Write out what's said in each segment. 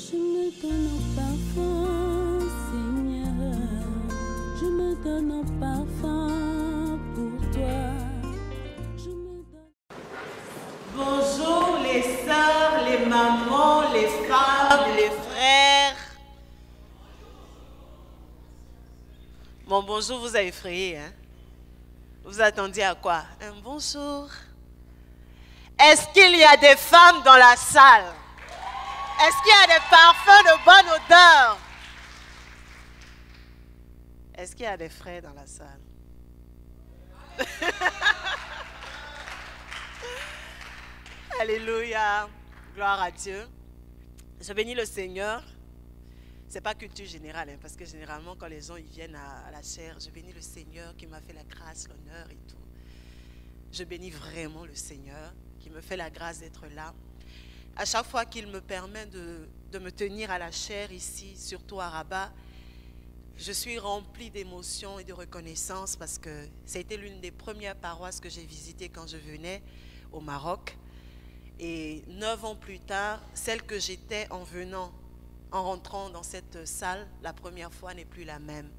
Je me donne en parfum, Seigneur. Je me donne en parfum pour toi. Je me donne... Bonjour les sœurs, les mamans, les femmes, les frères. Mon bonjour vous a effrayé, hein? Vous attendiez à quoi? Un bonjour. Est-ce qu'il y a des femmes dans la salle? Est-ce qu'il y a des parfums de bonne odeur? Est-ce qu'il y a des frères dans la salle? Alléluia. Gloire à Dieu. Je bénis le Seigneur. Ce n'est pas culture générale, hein, parce que généralement, quand les gens ils viennent à la chair, je bénis le Seigneur qui m'a fait la grâce, l'honneur et tout. Je bénis vraiment le Seigneur qui me fait la grâce d'être là. À chaque fois qu'il me permet de me tenir à la chair ici, surtout à Rabat, je suis remplie d'émotions et de reconnaissance parce que ça a été l'une des premières paroisses que j'ai visitées quand je venais au Maroc. Et 9 ans plus tard, celle que j'étais en venant, en rentrant dans cette salle, la première fois n'est plus la même.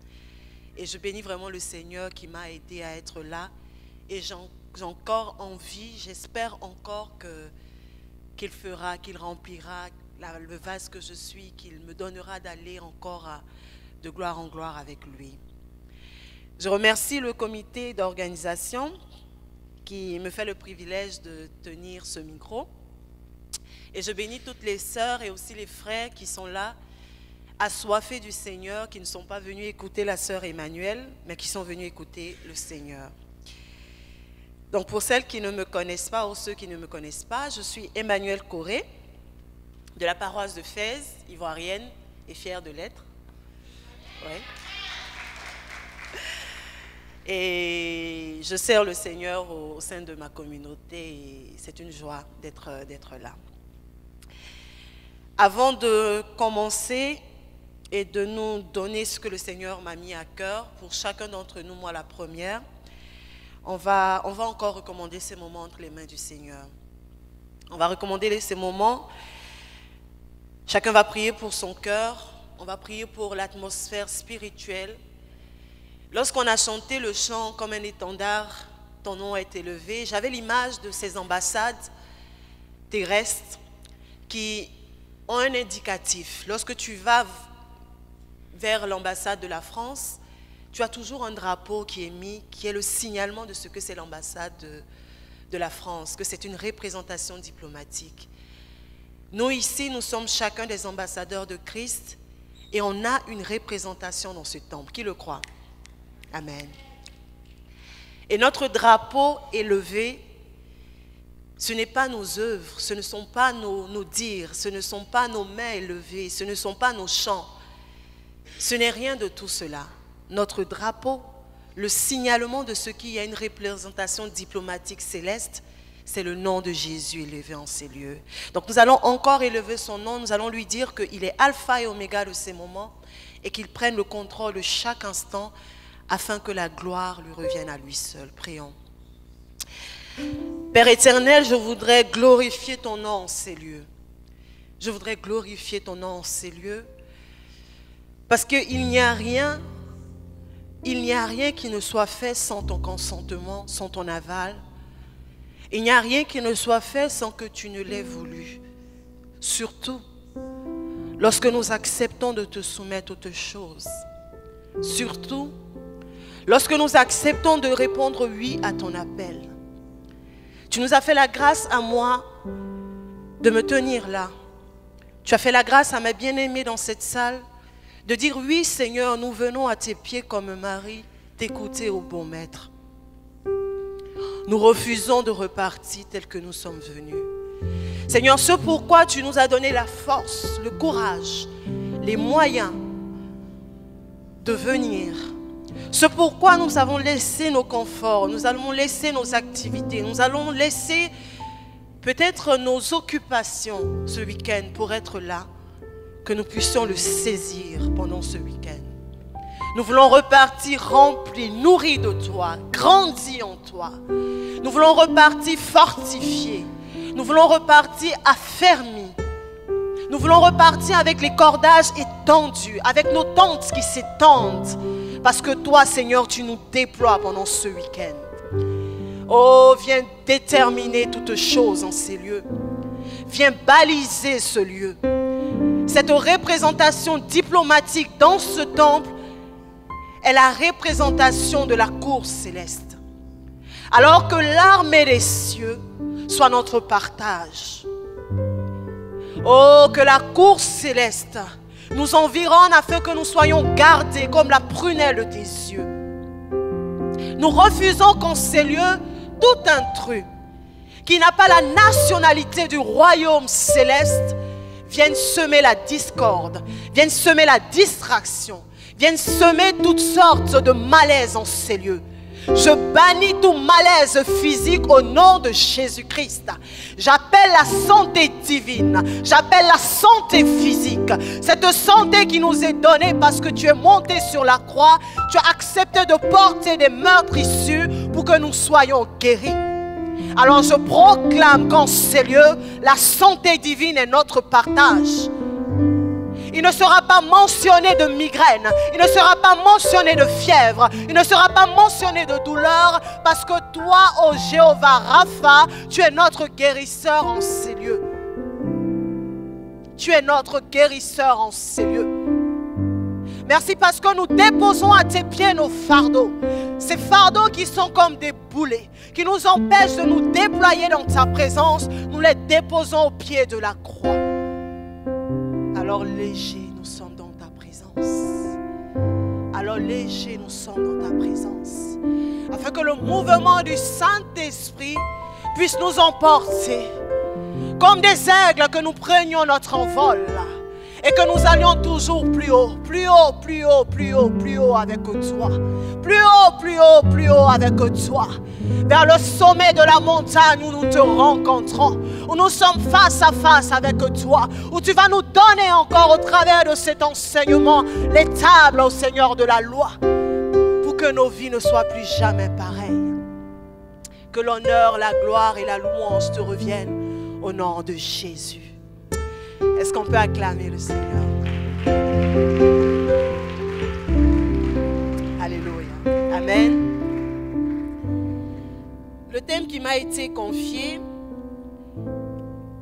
Et je bénis vraiment le Seigneur qui m'a aidé à être là. Et j'ai encore envie, j'espère encore qu'il fera, qu'il remplira le vase que je suis, qu'il me donnera d'aller encore de gloire en gloire avec lui. Je remercie le comité d'organisation qui me fait le privilège de tenir ce micro. Et je bénis toutes les sœurs et aussi les frères qui sont là, assoiffés du Seigneur, qui ne sont pas venus écouter la sœur Emmanuelle, mais qui sont venus écouter le Seigneur. Donc pour celles qui ne me connaissent pas ou ceux qui ne me connaissent pas, je suis Emmanuelle Corée, de la paroisse de Fès, ivoirienne et fière de l'être. Ouais. Et je sers le Seigneur au sein de ma communauté et c'est une joie d'être là. Avant de commencer et de nous donner ce que le Seigneur m'a mis à cœur, pour chacun d'entre nous, moi la première, on va encore recommander ces moments entre les mains du Seigneur. On va recommander ces moments. Chacun va prier pour son cœur. On va prier pour l'atmosphère spirituelle. Lorsqu'on a chanté le chant comme un étendard, ton nom a été levé, j'avais l'image de ces ambassades terrestres qui ont un indicatif. Lorsque tu vas vers l'ambassade de la France, tu as toujours un drapeau qui est mis, qui est le signalement de ce que c'est l'ambassade de la France, que c'est une représentation diplomatique. Nous ici, nous sommes chacun des ambassadeurs de Christ et on a une représentation dans ce temple. Qui le croit? Amen. Et notre drapeau élevé, ce n'est pas nos œuvres, ce ne sont pas nos dires, ce ne sont pas nos mains élevées, ce ne sont pas nos chants. Ce n'est rien de tout cela. Notre drapeau, le signalement de ce qui a une représentation diplomatique céleste, c'est le nom de Jésus élevé en ces lieux. Donc nous allons encore élever son nom, nous allons lui dire qu'il est alpha et oméga de ces moments et qu'il prenne le contrôle de chaque instant afin que la gloire lui revienne à lui seul. Prions. Père éternel, je voudrais glorifier ton nom en ces lieux. Je voudrais glorifier ton nom en ces lieux parce qu'il n'y a rien qui ne soit fait sans ton consentement, sans ton aval. Il n'y a rien qui ne soit fait sans que tu ne l'aies voulu. Surtout, lorsque nous acceptons de te soumettre aux toutes choses. Surtout, lorsque nous acceptons de répondre oui à ton appel. Tu nous as fait la grâce à moi de me tenir là. Tu as fait la grâce à ma bien-aimée dans cette salle de dire oui Seigneur, nous venons à tes pieds comme Marie, t'écouter au bon maître. Nous refusons de repartir tel que nous sommes venus. Seigneur, ce pourquoi tu nous as donné la force, le courage, les moyens de venir. Ce pourquoi nous avons laissé nos conforts, nous allons laisser nos activités, nous allons laisser peut-être nos occupations ce week-end pour être là, que nous puissions le saisir pendant ce week-end. Nous voulons repartir remplis, nourris de toi, grandis en toi. Nous voulons repartir fortifiés. Nous voulons repartir affermis. Nous voulons repartir avec les cordages étendus, avec nos tentes qui s'étendent. Parce que toi, Seigneur, tu nous déploies pendant ce week-end. Oh, viens déterminer toutes choses en ces lieux. Viens baliser ce lieu. Cette représentation diplomatique dans ce temple est la représentation de la cour céleste. Alors que l'armée des cieux soit notre partage. Oh, que la cour céleste nous environne afin que nous soyons gardés comme la prunelle des yeux. Nous refusons qu'en ces lieux, tout intrus qui n'a pas la nationalité du royaume céleste vienne semer la discorde, vienne semer la distraction, vienne semer toutes sortes de malaises en ces lieux. Je bannis tout malaise physique au nom de Jésus-Christ. J'appelle la santé divine, j'appelle la santé physique. Cette santé qui nous est donnée parce que tu es monté sur la croix, tu as accepté de porter des meurtrissures pour que nous soyons guéris. Alors je proclame qu'en ces lieux, la santé divine est notre partage. Il ne sera pas mentionné de migraine, il ne sera pas mentionné de fièvre, il ne sera pas mentionné de douleur, parce que toi, ô Jéhovah Rapha, tu es notre guérisseur en ces lieux. Tu es notre guérisseur en ces lieux. Merci parce que nous déposons à tes pieds nos fardeaux. Ces fardeaux qui sont comme des boulets, qui nous empêchent de nous déployer dans ta présence, nous les déposons au pied de la croix. Alors léger nous sommes dans ta présence. Alors léger nous sommes dans ta présence. Afin que le mouvement du Saint-Esprit puisse nous emporter. Comme des aigles que nous prenions notre envol. Et que nous allions toujours plus haut, plus haut, plus haut, plus haut, plus haut avec toi. Plus haut, plus haut, plus haut avec toi. Vers le sommet de la montagne où nous te rencontrons. Où nous sommes face à face avec toi. Où tu vas nous donner encore au travers de cet enseignement les tables au Seigneur de la loi. Pour que nos vies ne soient plus jamais pareilles. Que l'honneur, la gloire et la louange te reviennent au nom de Jésus. Est-ce qu'on peut acclamer le Seigneur? Alléluia. Amen. Le thème qui m'a été confié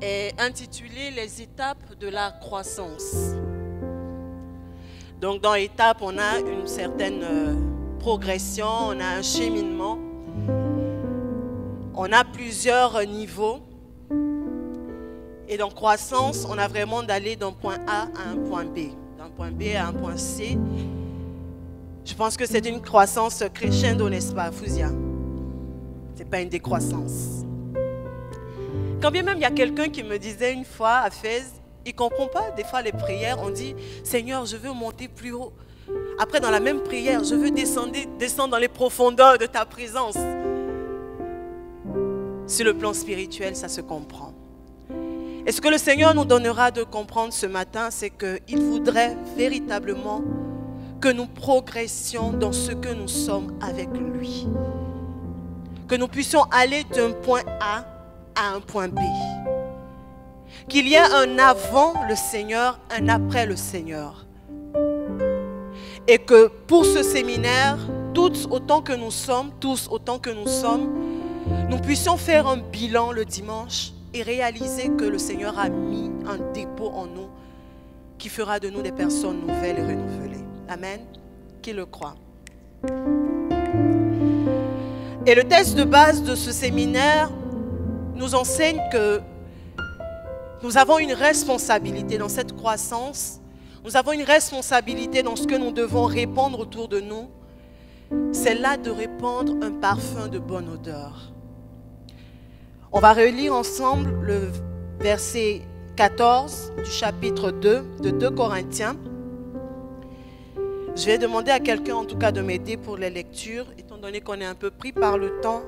est intitulé « Les étapes de la croissance ». Donc dans l'étape, on a une certaine progression, on a un cheminement, on a plusieurs niveaux. Et dans croissance, on a vraiment d'aller d'un point A à un point B, d'un point B à un point C. Je pense que c'est une croissance crescendo, n'est-ce pas, Fouzia? Ce n'est pas une décroissance. Quand bien même il y a quelqu'un qui me disait une fois à Fès, il ne comprend pas des fois les prières, on dit « Seigneur, je veux monter plus haut ». Après, dans la même prière, je veux descendre dans les profondeurs de ta présence. Sur le plan spirituel, ça se comprend. Et ce que le Seigneur nous donnera de comprendre ce matin, c'est qu'il voudrait véritablement que nous progressions dans ce que nous sommes avec lui. Que nous puissions aller d'un point A à un point B. Qu'il y ait un avant le Seigneur, un après le Seigneur. Et que pour ce séminaire, tous autant que nous sommes, nous puissions faire un bilan le dimanche et réaliser que le Seigneur a mis un dépôt en nous qui fera de nous des personnes nouvelles et renouvelées. Amen. Qui le croit? Et le texte de base de ce séminaire nous enseigne que nous avons une responsabilité dans cette croissance. Nous avons une responsabilité dans ce que nous devons répandre autour de nous. C'est là de répandre un parfum de bonne odeur. On va relire ensemble le verset 14 du chapitre 2 de 2 Corinthiens. Je vais demander à quelqu'un en tout cas de m'aider pour les lectures, étant donné qu'on est un peu pris par le temps.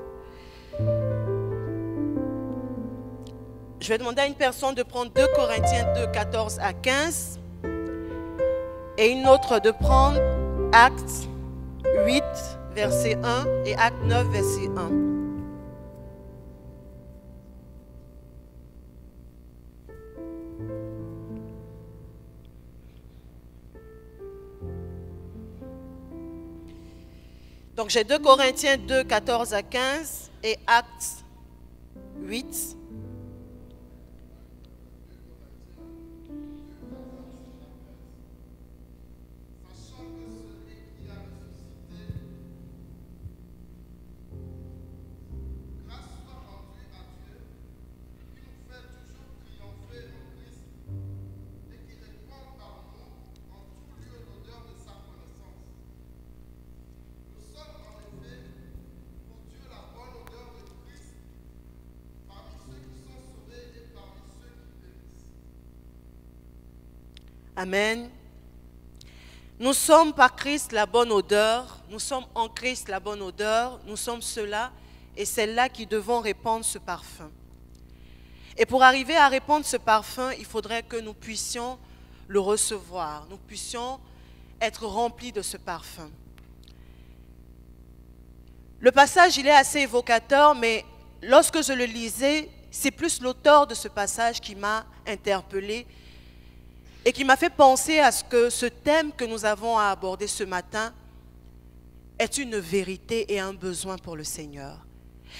Je vais demander à une personne de prendre 2 Corinthiens 2, 14 à 15 et une autre de prendre Actes 8, verset 1 et Actes 9, verset 1. Donc j'ai 2 Corinthiens 2, 14 à 15 et Actes 8. Amen. Nous sommes par Christ la bonne odeur, nous sommes en Christ la bonne odeur, nous sommes ceux-là et celles-là qui devons répandre ce parfum. Et pour arriver à répandre ce parfum, il faudrait que nous puissions le recevoir, nous puissions être remplis de ce parfum. Le passage, il est assez évocateur, mais lorsque je le lisais, c'est plus l'auteur de ce passage qui m'a interpellée et qui m'a fait penser à ce que ce thème que nous avons à aborder ce matin est une vérité et un besoin pour le Seigneur.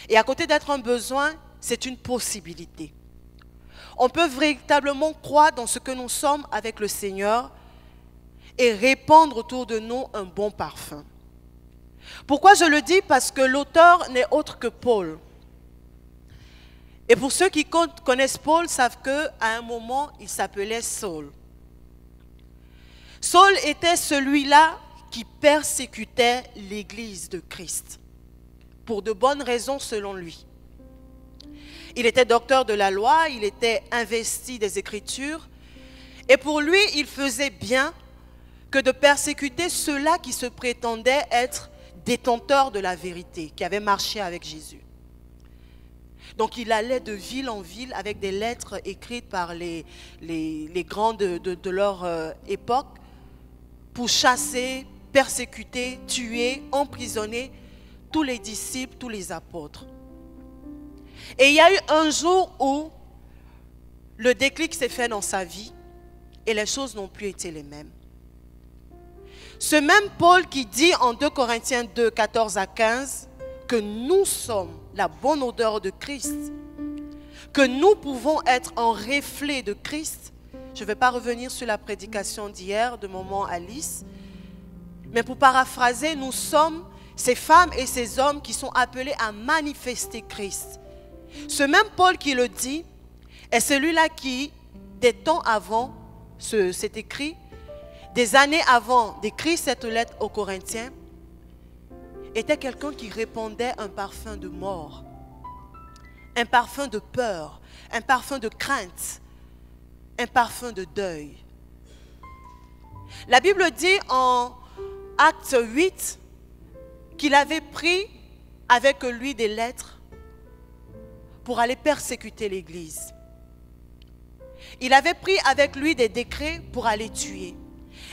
Et à côté d'être un besoin, c'est une possibilité. On peut véritablement croire dans ce que nous sommes avec le Seigneur et répandre autour de nous un bon parfum. Pourquoi je le dis? Parce que l'auteur n'est autre que Paul. Et pour ceux qui connaissent Paul, savent qu'à un moment, il s'appelait Saul. Saul était celui-là qui persécutait l'Église de Christ, pour de bonnes raisons selon lui. Il était docteur de la loi, il était investi des Écritures, et pour lui, il faisait bien que de persécuter ceux-là qui se prétendaient être détenteurs de la vérité, qui avaient marché avec Jésus. Donc il allait de ville en ville avec des lettres écrites par les grands de leur époque, pour chasser, persécuter, tuer, emprisonner tous les disciples, tous les apôtres. Et il y a eu un jour où le déclic s'est fait dans sa vie et les choses n'ont plus été les mêmes. Ce même Paul qui dit en 2 Corinthiens 2, 14 à 15 que nous sommes la bonne odeur de Christ, que nous pouvons être un reflet de Christ. Je ne vais pas revenir sur la prédication d'hier de maman Alice, mais pour paraphraser, nous sommes ces femmes et ces hommes qui sont appelés à manifester Christ. Ce même Paul qui le dit est celui-là qui, des temps avant, c'est écrit, des années avant d'écrire cette lettre aux Corinthiens, était quelqu'un qui répandait un parfum de mort, un parfum de peur, un parfum de crainte, un parfum de deuil. La Bible dit en Actes 8 qu'il avait pris avec lui des lettres pour aller persécuter l'Église. Il avait pris avec lui des décrets pour aller tuer.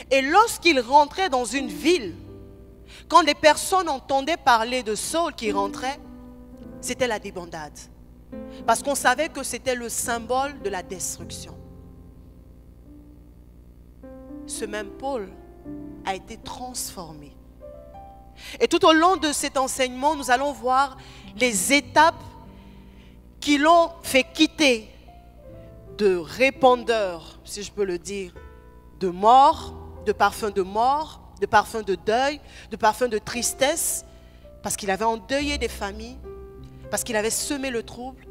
Et lorsqu'il rentrait dans une ville, quand des personnes entendaient parler de Saul qui rentrait, c'était la débandade. Parce qu'on savait que c'était le symbole de la destruction. Ce même Paul a été transformé. Et tout au long de cet enseignement, nous allons voir les étapes qui l'ont fait quitter de répandeur, si je peux le dire, de mort, de parfum de mort, de parfum de deuil, de parfum de tristesse, parce qu'il avait endeuillé des familles, parce qu'il avait semé le trouble,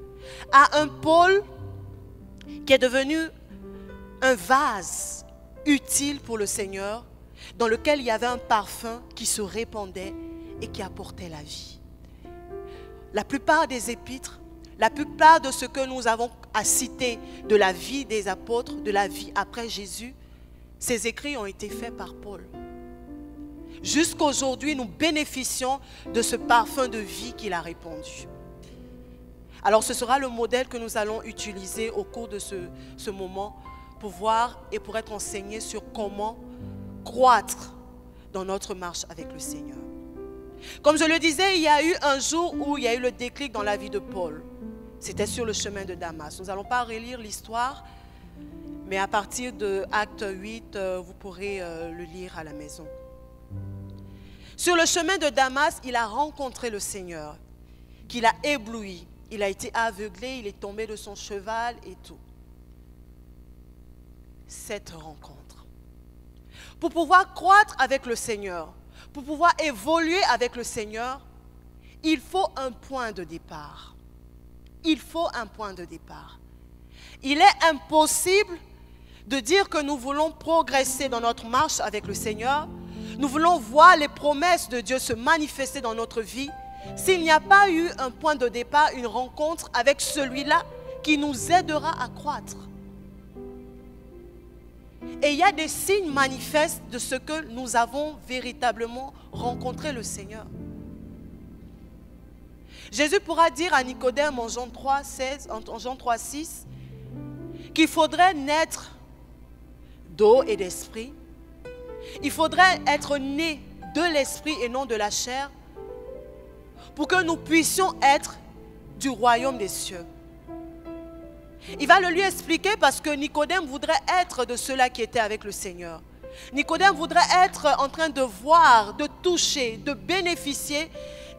à un Paul qui est devenu un vase utile pour le Seigneur, dans lequel il y avait un parfum qui se répandait et qui apportait la vie. La plupart des épîtres, la plupart de ce que nous avons à citer de la vie des apôtres, de la vie après Jésus, ces écrits ont été faits par Paul. Jusqu'à aujourd'hui, nous bénéficions de ce parfum de vie qu'il a répandu. Alors ce sera le modèle que nous allons utiliser au cours de ce moment pour voir et pour être enseignés sur comment croître dans notre marche avec le Seigneur. Comme je le disais, il y a eu un jour où il y a eu le déclic dans la vie de Paul. C'était sur le chemin de Damas. Nous n'allons pas relire l'histoire, mais à partir de Acte 8, vous pourrez le lire à la maison. Sur le chemin de Damas, il a rencontré le Seigneur, qu'il a ébloui. Il a été aveuglé, il est tombé de son cheval et tout. Cette rencontre. Pour pouvoir croître avec le Seigneur, pour pouvoir évoluer avec le Seigneur, il faut un point de départ. Il faut un point de départ. Il est impossible de dire que nous voulons progresser dans notre marche avec le Seigneur. Nous voulons voir les promesses de Dieu se manifester dans notre vie s'il n'y a pas eu un point de départ, une rencontre avec celui-là qui nous aidera à croître. Et il y a des signes manifestes de ce que nous avons véritablement rencontré le Seigneur. Jésus pourra dire à Nicodème en Jean 3,6 qu'il faudrait naître d'eau et d'esprit. Il faudrait être né de l'esprit et non de la chair pour que nous puissions être du royaume des cieux. Il va le lui expliquer parce que Nicodème voudrait être de ceux-là qui étaient avec le Seigneur. Nicodème voudrait être en train de voir, de toucher, de bénéficier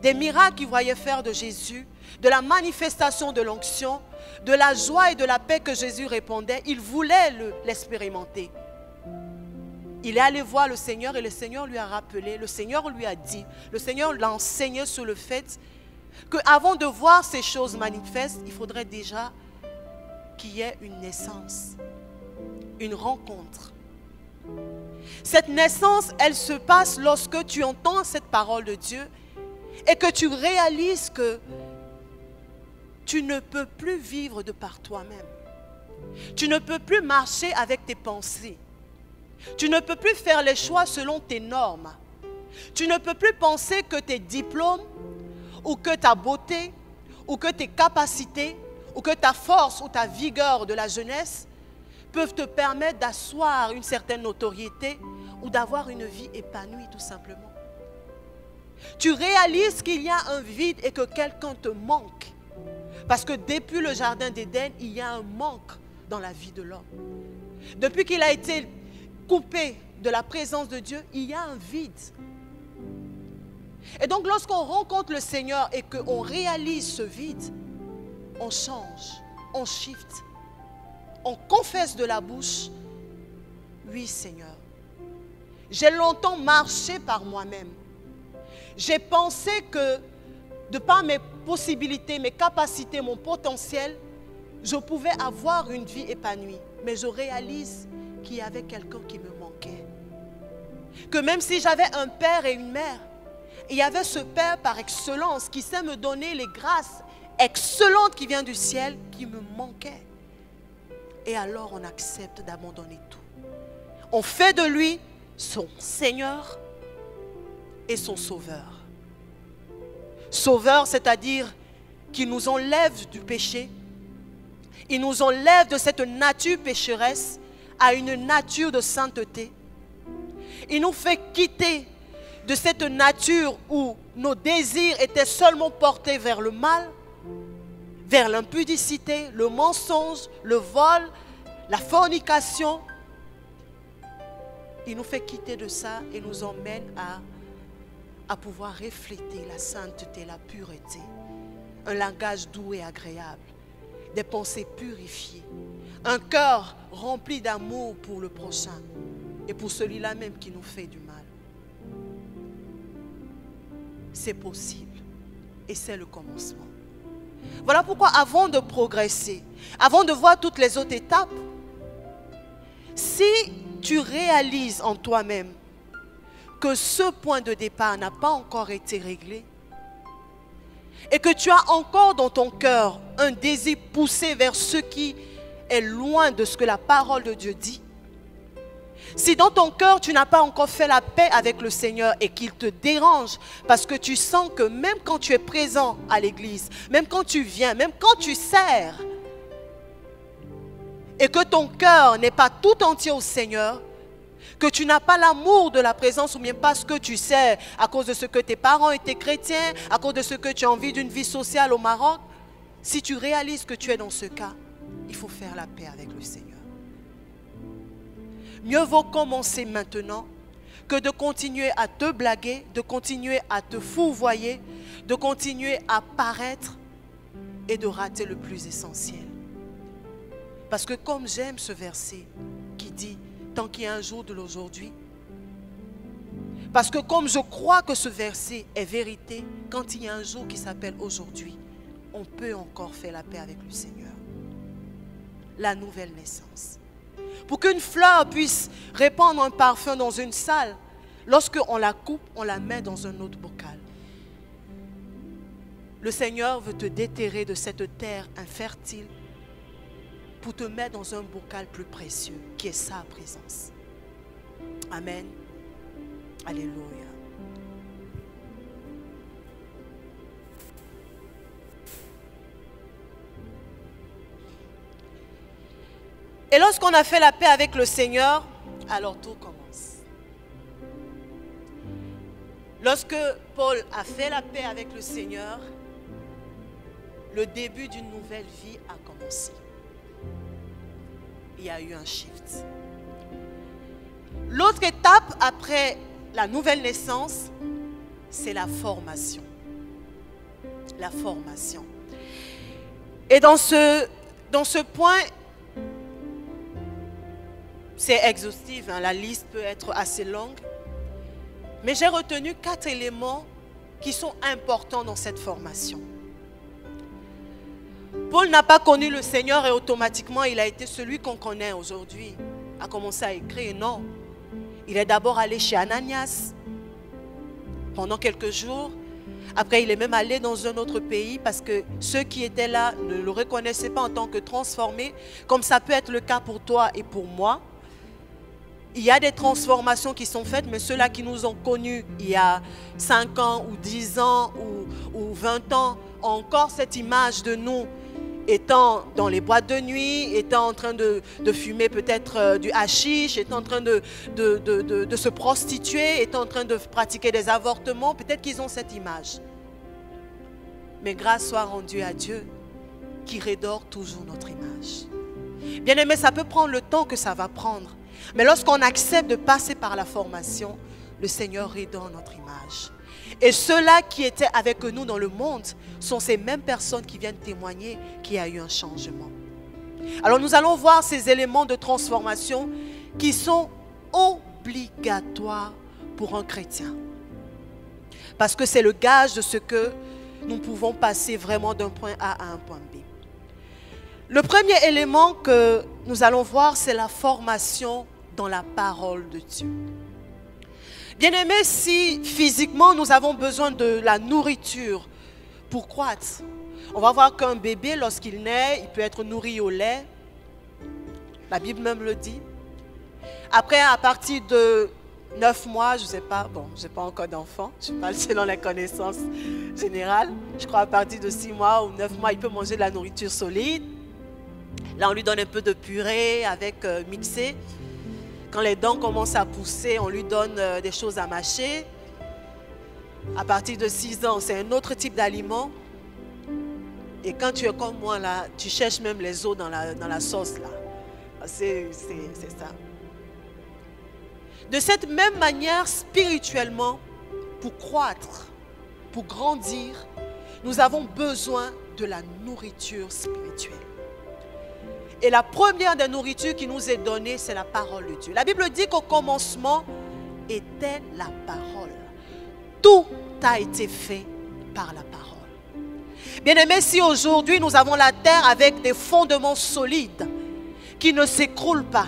des miracles qu'il voyait faire de Jésus, de la manifestation de l'onction, de la joie et de la paix que Jésus répandait. Il voulait l'expérimenter. Il est allé voir le Seigneur et le Seigneur lui a rappelé, le Seigneur lui a dit, le Seigneur l'a enseigné sur le fait qu'avant de voir ces choses manifestes, il faudrait déjà qu'il y ait une naissance, une rencontre. Cette naissance, elle se passe lorsque tu entends cette parole de Dieu et que tu réalises que tu ne peux plus vivre de par toi-même. Tu ne peux plus marcher avec tes pensées. Tu ne peux plus faire les choix selon tes normes. Tu ne peux plus penser que tes diplômes ou que ta beauté ou que tes capacités ou que ta force ou ta vigueur de la jeunesse peuvent te permettre d'asseoir une certaine notoriété ou d'avoir une vie épanouie tout simplement. Tu réalises qu'il y a un vide et que quelqu'un te manque. Parce que depuis le jardin d'Éden, il y a un manque dans la vie de l'homme. Depuis qu'il a été coupé de la présence de Dieu, il y a un vide. Et donc lorsqu'on rencontre le Seigneur et qu'on réalise ce vide, on change, on shift, on confesse de la bouche, oui Seigneur, j'ai longtemps marché par moi-même. J'ai pensé que de par mes possibilités, mes capacités, mon potentiel, je pouvais avoir une vie épanouie. Mais je réalise qu'il y avait quelqu'un qui me manquait. Que même si j'avais un père et une mère, il y avait ce père par excellence qui sait me donner les grâces excellentes qui viennent du ciel qui me manquaient. Et alors on accepte d'abandonner tout. On fait de lui son Seigneur et son Sauveur. Sauveur, c'est-à-dire qu'il nous enlève du péché. Il nous enlève de cette nature pécheresse à une nature de sainteté. Il nous fait quitter de cette nature où nos désirs étaient seulement portés vers le mal, vers l'impudicité, le mensonge, le vol, la fornication. Il nous fait quitter de ça et nous emmène à pouvoir refléter la sainteté, la pureté, un langage doux et agréable, des pensées purifiées, un cœur rempli d'amour pour le prochain et pour celui-là même qui nous fait du mal. C'est possible et c'est le commencement. Voilà pourquoi avant de progresser, avant de voir toutes les autres étapes, si tu réalises en toi-même que ce point de départ n'a pas encore été réglé et que tu as encore dans ton cœur un désir poussé vers ce qui est loin de ce que la parole de Dieu dit, si dans ton cœur tu n'as pas encore fait la paix avec le Seigneur et qu'il te dérange parce que tu sens que même quand tu es présent à l'église, même quand tu viens, même quand tu sers et que ton cœur n'est pas tout entier au Seigneur, que tu n'as pas l'amour de la présence ou bien parce que tu sais à cause de ce que tes parents étaient chrétiens, à cause de ce que tu as envie d'une vie sociale au Maroc, si tu réalises que tu es dans ce cas, il faut faire la paix avec le Seigneur. Mieux vaut commencer maintenant que de continuer à te blaguer, de continuer à te fourvoyer, de continuer à paraître et de rater le plus essentiel. Parce que comme j'aime ce verset qui dit « Tant qu'il y a un jour de l'aujourd'hui », parce que comme je crois que ce verset est vérité, quand il y a un jour qui s'appelle aujourd'hui, on peut encore faire la paix avec le Seigneur. La nouvelle naissance. Pour qu'une fleur puisse répandre un parfum dans une salle, lorsqu'on la coupe, on la met dans un autre bocal. Le Seigneur veut te déterrer de cette terre infertile pour te mettre dans un bocal plus précieux, qui est sa présence. Amen. Alléluia. Et lorsqu'on a fait la paix avec le Seigneur, alors tout commence. Lorsque Paul a fait la paix avec le Seigneur, le début d'une nouvelle vie a commencé. Il y a eu un shift. L'autre étape après la nouvelle naissance, c'est la formation. La formation. Et dans ce point, c'est exhaustif, hein, la liste peut être assez longue. Mais j'ai retenu 4 éléments qui sont importants dans cette formation. Paul n'a pas connu le Seigneur et automatiquement il a été celui qu'on connaît aujourd'hui, a commencé à écrire. Non, il est d'abord allé chez Ananias pendant quelques jours. Après, il est même allé dans un autre pays parce que ceux qui étaient là ne le reconnaissaient pas en tant que transformé, comme ça peut être le cas pour toi et pour moi. Il y a des transformations qui sont faites, mais ceux-là qui nous ont connus il y a 5 ans ou 10 ans ou 20 ans ont encore cette image de nous étant dans les boîtes de nuit, étant en train de fumer peut-être du hashish, étant en train de se prostituer, étant en train de pratiquer des avortements. Peut-être qu'ils ont cette image. Mais grâce soit rendue à Dieu qui redore toujours notre image. Bien aimé, ça peut prendre le temps que ça va prendre. Mais lorsqu'on accepte de passer par la formation, le Seigneur redore notre image. Et ceux-là qui étaient avec nous dans le monde sont ces mêmes personnes qui viennent témoigner qu'il y a eu un changement. Alors nous allons voir ces éléments de transformation qui sont obligatoires pour un chrétien. Parce que c'est le gage de ce que nous pouvons passer vraiment d'un point A à un point B. Le premier élément que nous allons voir, c'est la formation dans la parole de Dieu. Bien-aimés, si physiquement nous avons besoin de la nourriture pour croître, on va voir qu'un bébé, lorsqu'il naît, il peut être nourri au lait. La Bible même le dit. Après, à partir de 9 mois, je ne sais pas, bon, je n'ai pas encore d'enfant, je parle selon les connaissances générales. Je crois à partir de 6 mois ou 9 mois, il peut manger de la nourriture solide. Là, on lui donne un peu de purée avec mixé. Quand les dents commencent à pousser, on lui donne des choses à mâcher. À partir de 6 ans, c'est un autre type d'aliment. Et quand tu es comme moi, là, tu cherches même les os dans la sauce. Là. C'est ça. De cette même manière, spirituellement, pour croître, pour grandir, nous avons besoin de la nourriture spirituelle. Et la première des nourritures qui nous est donnée, c'est la parole de Dieu. La Bible dit qu'au commencement était la parole. Tout a été fait par la parole. Bien-aimés, si aujourd'hui nous avons la terre avec des fondements solides qui ne s'écroulent pas,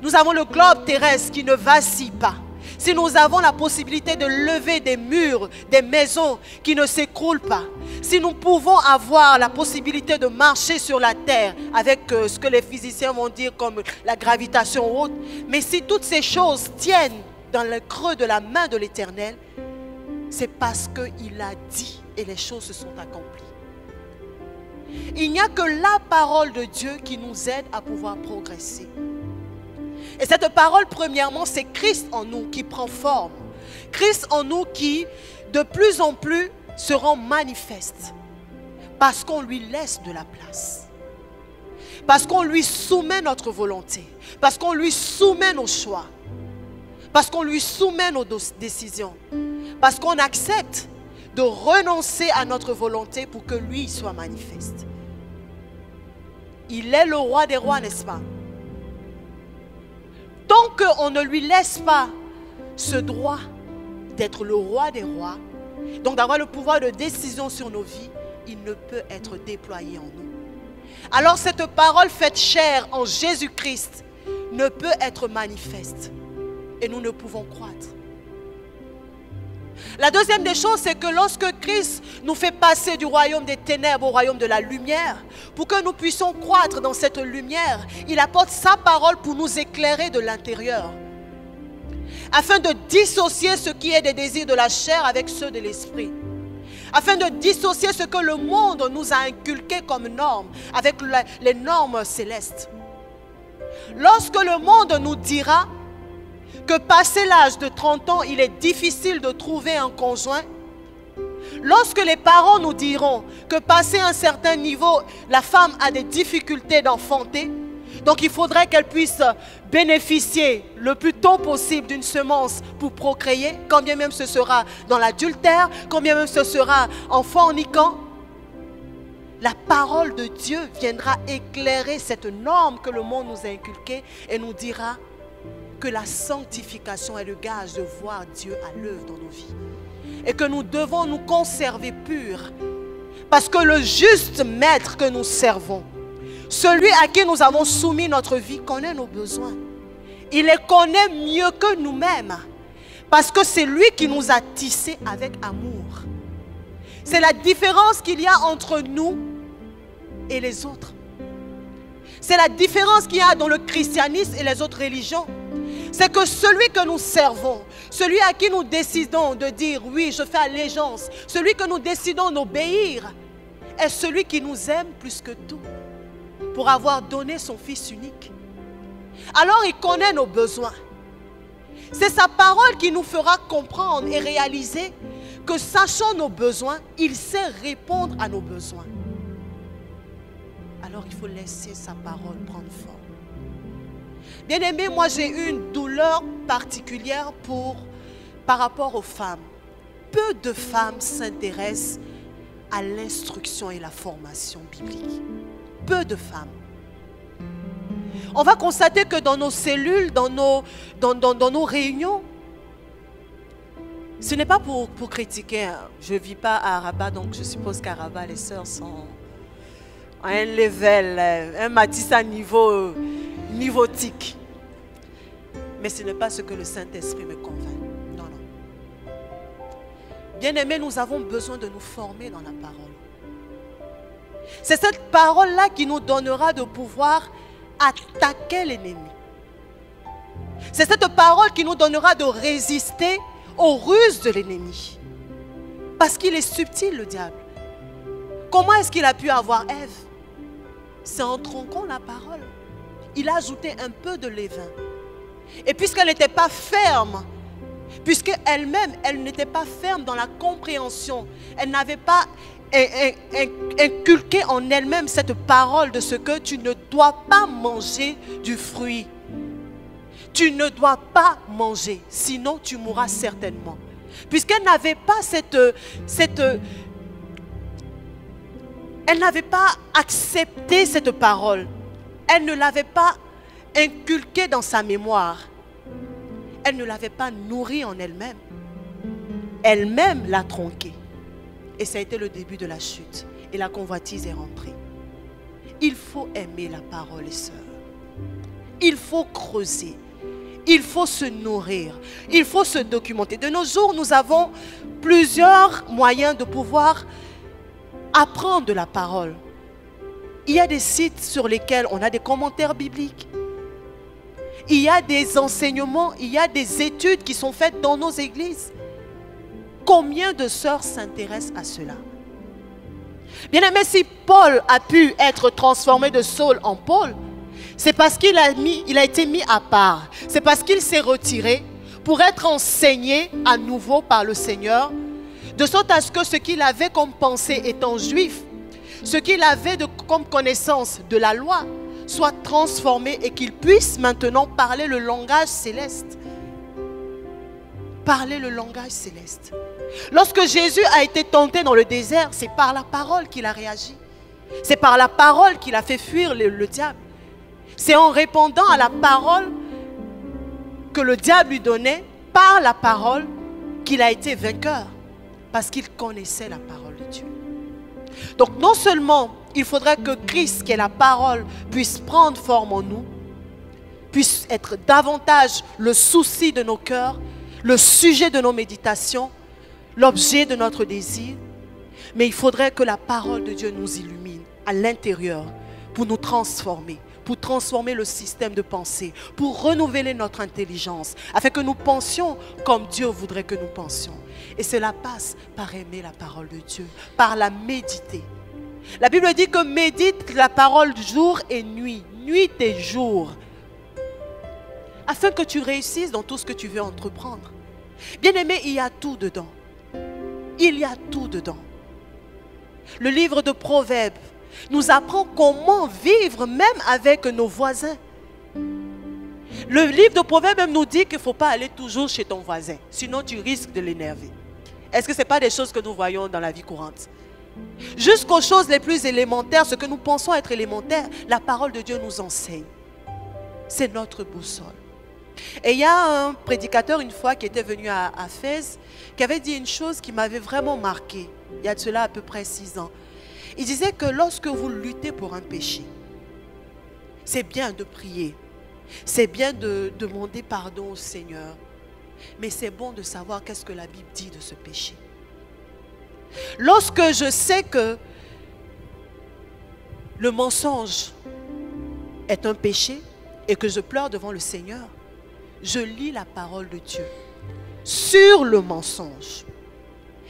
nous avons le globe terrestre qui ne vacille pas, si nous avons la possibilité de lever des murs, des maisons qui ne s'écroulent pas, si nous pouvons avoir la possibilité de marcher sur la terre avec ce que les physiciens vont dire comme la gravitation haute, mais si toutes ces choses tiennent dans le creux de la main de l'Éternel, c'est parce qu'il a dit et les choses se sont accomplies. Il n'y a que la parole de Dieu qui nous aide à pouvoir progresser. Et cette parole, premièrement, c'est Christ en nous qui prend forme. Christ en nous qui, de plus en plus, se rend manifeste. Parce qu'on lui laisse de la place. Parce qu'on lui soumet notre volonté. Parce qu'on lui soumet nos choix. Parce qu'on lui soumet nos décisions. Parce qu'on accepte de renoncer à notre volonté pour que lui soit manifeste. Il est le roi des rois, n'est-ce pas? Tant qu'on ne lui laisse pas ce droit d'être le roi des rois, donc d'avoir le pouvoir de décision sur nos vies, il ne peut être déployé en nous. Alors cette parole faite chair en Jésus-Christ ne peut être manifeste. Et nous ne pouvons croître. La deuxième des choses, c'est que lorsque Christ nous fait passer du royaume des ténèbres au royaume de la lumière, pour que nous puissions croître dans cette lumière, il apporte sa parole pour nous éclairer de l'intérieur, afin de dissocier ce qui est des désirs de la chair avec ceux de l'esprit, afin de dissocier ce que le monde nous a inculqué comme normes avec les normes célestes. Lorsque le monde nous dira que passé l'âge de 30 ans, il est difficile de trouver un conjoint, lorsque les parents nous diront que passé un certain niveau, la femme a des difficultés d'enfanter, donc il faudrait qu'elle puisse bénéficier le plus tôt possible d'une semence pour procréer, quand bien même ce sera dans l'adultère, quand bien même ce sera en forniquant, la parole de Dieu viendra éclairer cette norme que le monde nous a inculquée et nous dira que la sanctification est le gage de voir Dieu à l'œuvre dans nos vies. Et que nous devons nous conserver purs. Parce que le juste maître que nous servons, celui à qui nous avons soumis notre vie, connaît nos besoins. Il les connaît mieux que nous-mêmes. Parce que c'est lui qui nous a tissés avec amour. C'est la différence qu'il y a entre nous et les autres. C'est la différence qu'il y a dans le christianisme et les autres religions. C'est que celui que nous servons, celui à qui nous décidons de dire oui, je fais allégeance, celui que nous décidons d'obéir, est celui qui nous aime plus que tout, pour avoir donné son Fils unique. Alors il connaît nos besoins. C'est sa parole qui nous fera comprendre et réaliser que sachant nos besoins, il sait répondre à nos besoins. Alors il faut laisser sa parole prendre forme. Bien-aimé, moi j'ai eu une douleur particulière par rapport aux femmes. Peu de femmes s'intéressent à l'instruction et la formation biblique. Peu de femmes. On va constater que dans nos cellules, dans nos réunions, ce n'est pas pour critiquer. Je ne vis pas à Rabat, donc je suppose qu'à Rabat, les sœurs sont à un level, un matisse à niveautique. Mais ce n'est pas ce que le Saint-Esprit me convainc. Non, non. Bien-aimés, nous avons besoin de nous former dans la parole. C'est cette parole-là qui nous donnera de pouvoir attaquer l'ennemi. C'est cette parole qui nous donnera de résister aux ruses de l'ennemi. Parce qu'il est subtil, le diable. Comment est-ce qu'il a pu avoir Ève? C'est en tronquant la parole. Il a ajouté un peu de levain. Et puisqu'elle n'était pas ferme, puisqu'elle-même, elle n'était pas ferme dans la compréhension, elle n'avait pas inculqué en elle-même cette parole de ce que tu ne dois pas manger du fruit. Tu ne dois pas manger, sinon tu mourras certainement. Puisqu'elle n'avait pas elle n'avait pas accepté cette parole. Elle ne l'avait pas inculquée dans sa mémoire. Elle ne l'avait pas nourrie en elle-même. Elle-même l'a tronquée. Et ça a été le début de la chute. Et la convoitise est rentrée. Il faut aimer la parole, les sœurs. Il faut creuser. Il faut se nourrir. Il faut se documenter. De nos jours, nous avons plusieurs moyens de pouvoir apprendre de la parole. Il y a des sites sur lesquels on a des commentaires bibliques. Il y a des enseignements, il y a des études qui sont faites dans nos églises. Combien de sœurs s'intéressent à cela? Bien aimé, si Paul a pu être transformé de Saul en Paul, c'est parce qu'il a été mis à part. C'est parce qu'il s'est retiré pour être enseigné à nouveau par le Seigneur, de sorte à ce que ce qu'il avait comme pensée étant juif, ce qu'il avait comme connaissance de la loi, soit transformé et qu'il puisse maintenant parler le langage céleste. parlait le langage céleste. Lorsque Jésus a été tenté dans le désert, c'est par la parole qu'il a réagi. C'est par la parole qu'il a fait fuir le diable. C'est en répondant à la parole que le diable lui donnait, par la parole, qu'il a été vainqueur. Parce qu'il connaissait la parole de Dieu. Donc non seulement il faudrait que Christ, qui est la parole, puisse prendre forme en nous, puisse être davantage le souci de nos cœurs, le sujet de nos méditations, l'objet de notre désir, mais il faudrait que la parole de Dieu nous illumine à l'intérieur pour nous transformer, pour transformer le système de pensée, pour renouveler notre intelligence, afin que nous pensions comme Dieu voudrait que nous pensions. Et cela passe par aimer la parole de Dieu, par la méditer. La Bible dit que médite la parole jour et nuit, nuit et jour, afin que tu réussisses dans tout ce que tu veux entreprendre. Bien-aimé, il y a tout dedans. Il y a tout dedans. Le livre de Proverbes nous apprend comment vivre même avec nos voisins. Le livre de Proverbes même nous dit qu'il ne faut pas aller toujours chez ton voisin, sinon tu risques de l'énerver. Est-ce que ce n'est pas des choses que nous voyons dans la vie courante? Jusqu'aux choses les plus élémentaires, ce que nous pensons être élémentaire, la parole de Dieu nous enseigne. C'est notre boussole. Et il y a un prédicateur une fois qui était venu à Fès, qui avait dit une chose qui m'avait vraiment marqué, il y a de cela à peu près 6 ans. Il disait que lorsque vous luttez pour un péché, c'est bien de prier, c'est bien de demander pardon au Seigneur, mais c'est bon de savoir qu'est-ce que la Bible dit de ce péché. Lorsque je sais que le mensonge est un péché et que je pleure devant le Seigneur, je lis la parole de Dieu sur le mensonge.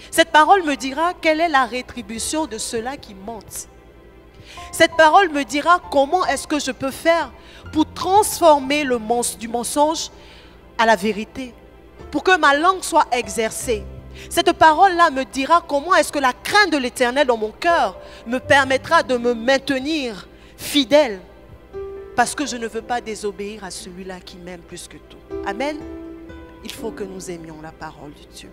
Cette parole me dira quelle est la rétribution de ceux-là qui mentent. Cette parole me dira comment est-ce que je peux faire pour transformer du mensonge à la vérité, pour que ma langue soit exercée. Cette parole-là me dira comment est-ce que la crainte de l'Éternel dans mon cœur me permettra de me maintenir fidèle, parce que je ne veux pas désobéir à celui-là qui m'aime plus que tout. Amen. Il faut que nous aimions la parole de Dieu,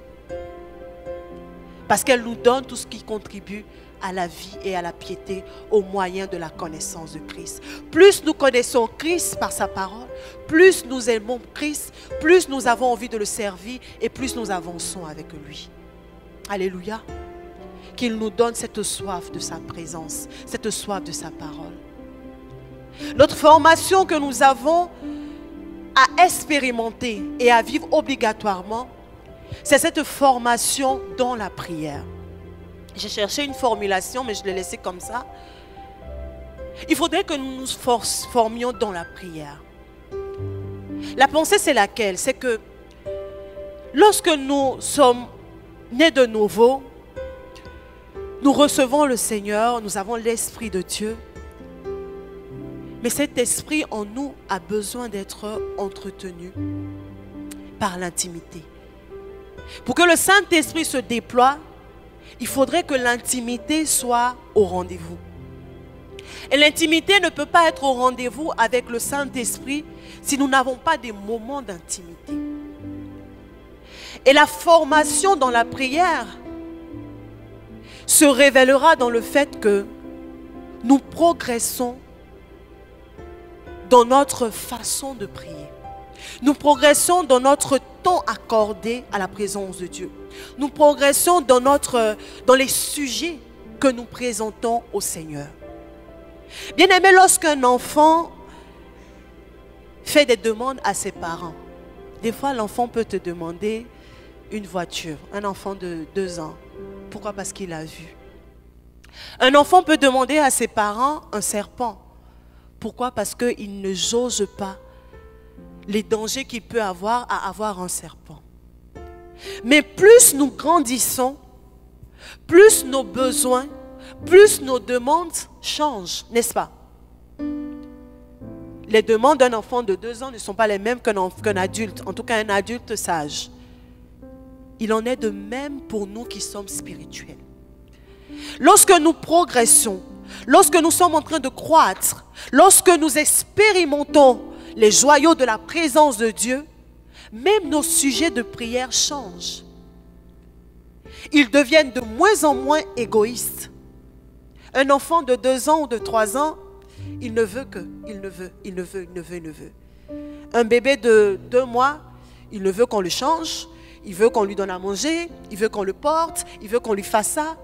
parce qu'elle nous donne tout ce qui contribue à la vie et à la piété au moyen de la connaissance de Christ. Plus nous connaissons Christ par sa parole, plus nous aimons Christ, plus nous avons envie de le servir et plus nous avançons avec lui. Alléluia. Qu'il nous donne cette soif de sa présence, cette soif de sa parole. Notre formation que nous avons à expérimenter et à vivre obligatoirement, c'est cette formation dans la prière. J'ai cherché une formulation, mais je l'ai laissée comme ça. Il faudrait que nous nous formions dans la prière. La pensée, c'est laquelle? C'est que lorsque nous sommes nés de nouveau, nous recevons le Seigneur, nous avons l'Esprit de Dieu. Mais cet esprit en nous a besoin d'être entretenu par l'intimité. Pour que le Saint-Esprit se déploie, il faudrait que l'intimité soit au rendez-vous. Et l'intimité ne peut pas être au rendez-vous avec le Saint-Esprit si nous n'avons pas des moments d'intimité. Et la formation dans la prière se révélera dans le fait que nous progressons dans notre façon de prier. Nous progressons dans notre temps accordé à la présence de Dieu. Nous progressons dans les sujets que nous présentons au Seigneur. Bien-aimé, lorsqu'un enfant fait des demandes à ses parents, des fois l'enfant peut te demander une voiture, un enfant de 2 ans. Pourquoi? Parce qu'il a vu. Un enfant peut demander à ses parents un serpent. Pourquoi? Parce qu'il ne jauge pas les dangers qu'il peut avoir à avoir un serpent. Mais plus nous grandissons, plus nos besoins, plus nos demandes changent, n'est-ce pas? Les demandes d'un enfant de 2 ans ne sont pas les mêmes qu'un adulte, en tout cas un adulte sage. Il en est de même pour nous qui sommes spirituels. Lorsque nous progressons, lorsque nous sommes en train de croître, lorsque nous expérimentons les joyaux de la présence de Dieu, même nos sujets de prière changent. Ils deviennent de moins en moins égoïstes. Un enfant de 2 ans ou de 3 ans, il ne veut que, il ne veut. Un bébé de 2 mois, il ne veut qu'on le change, il veut qu'on lui donne à manger, il veut qu'on le porte, il veut qu'on lui fasse ça.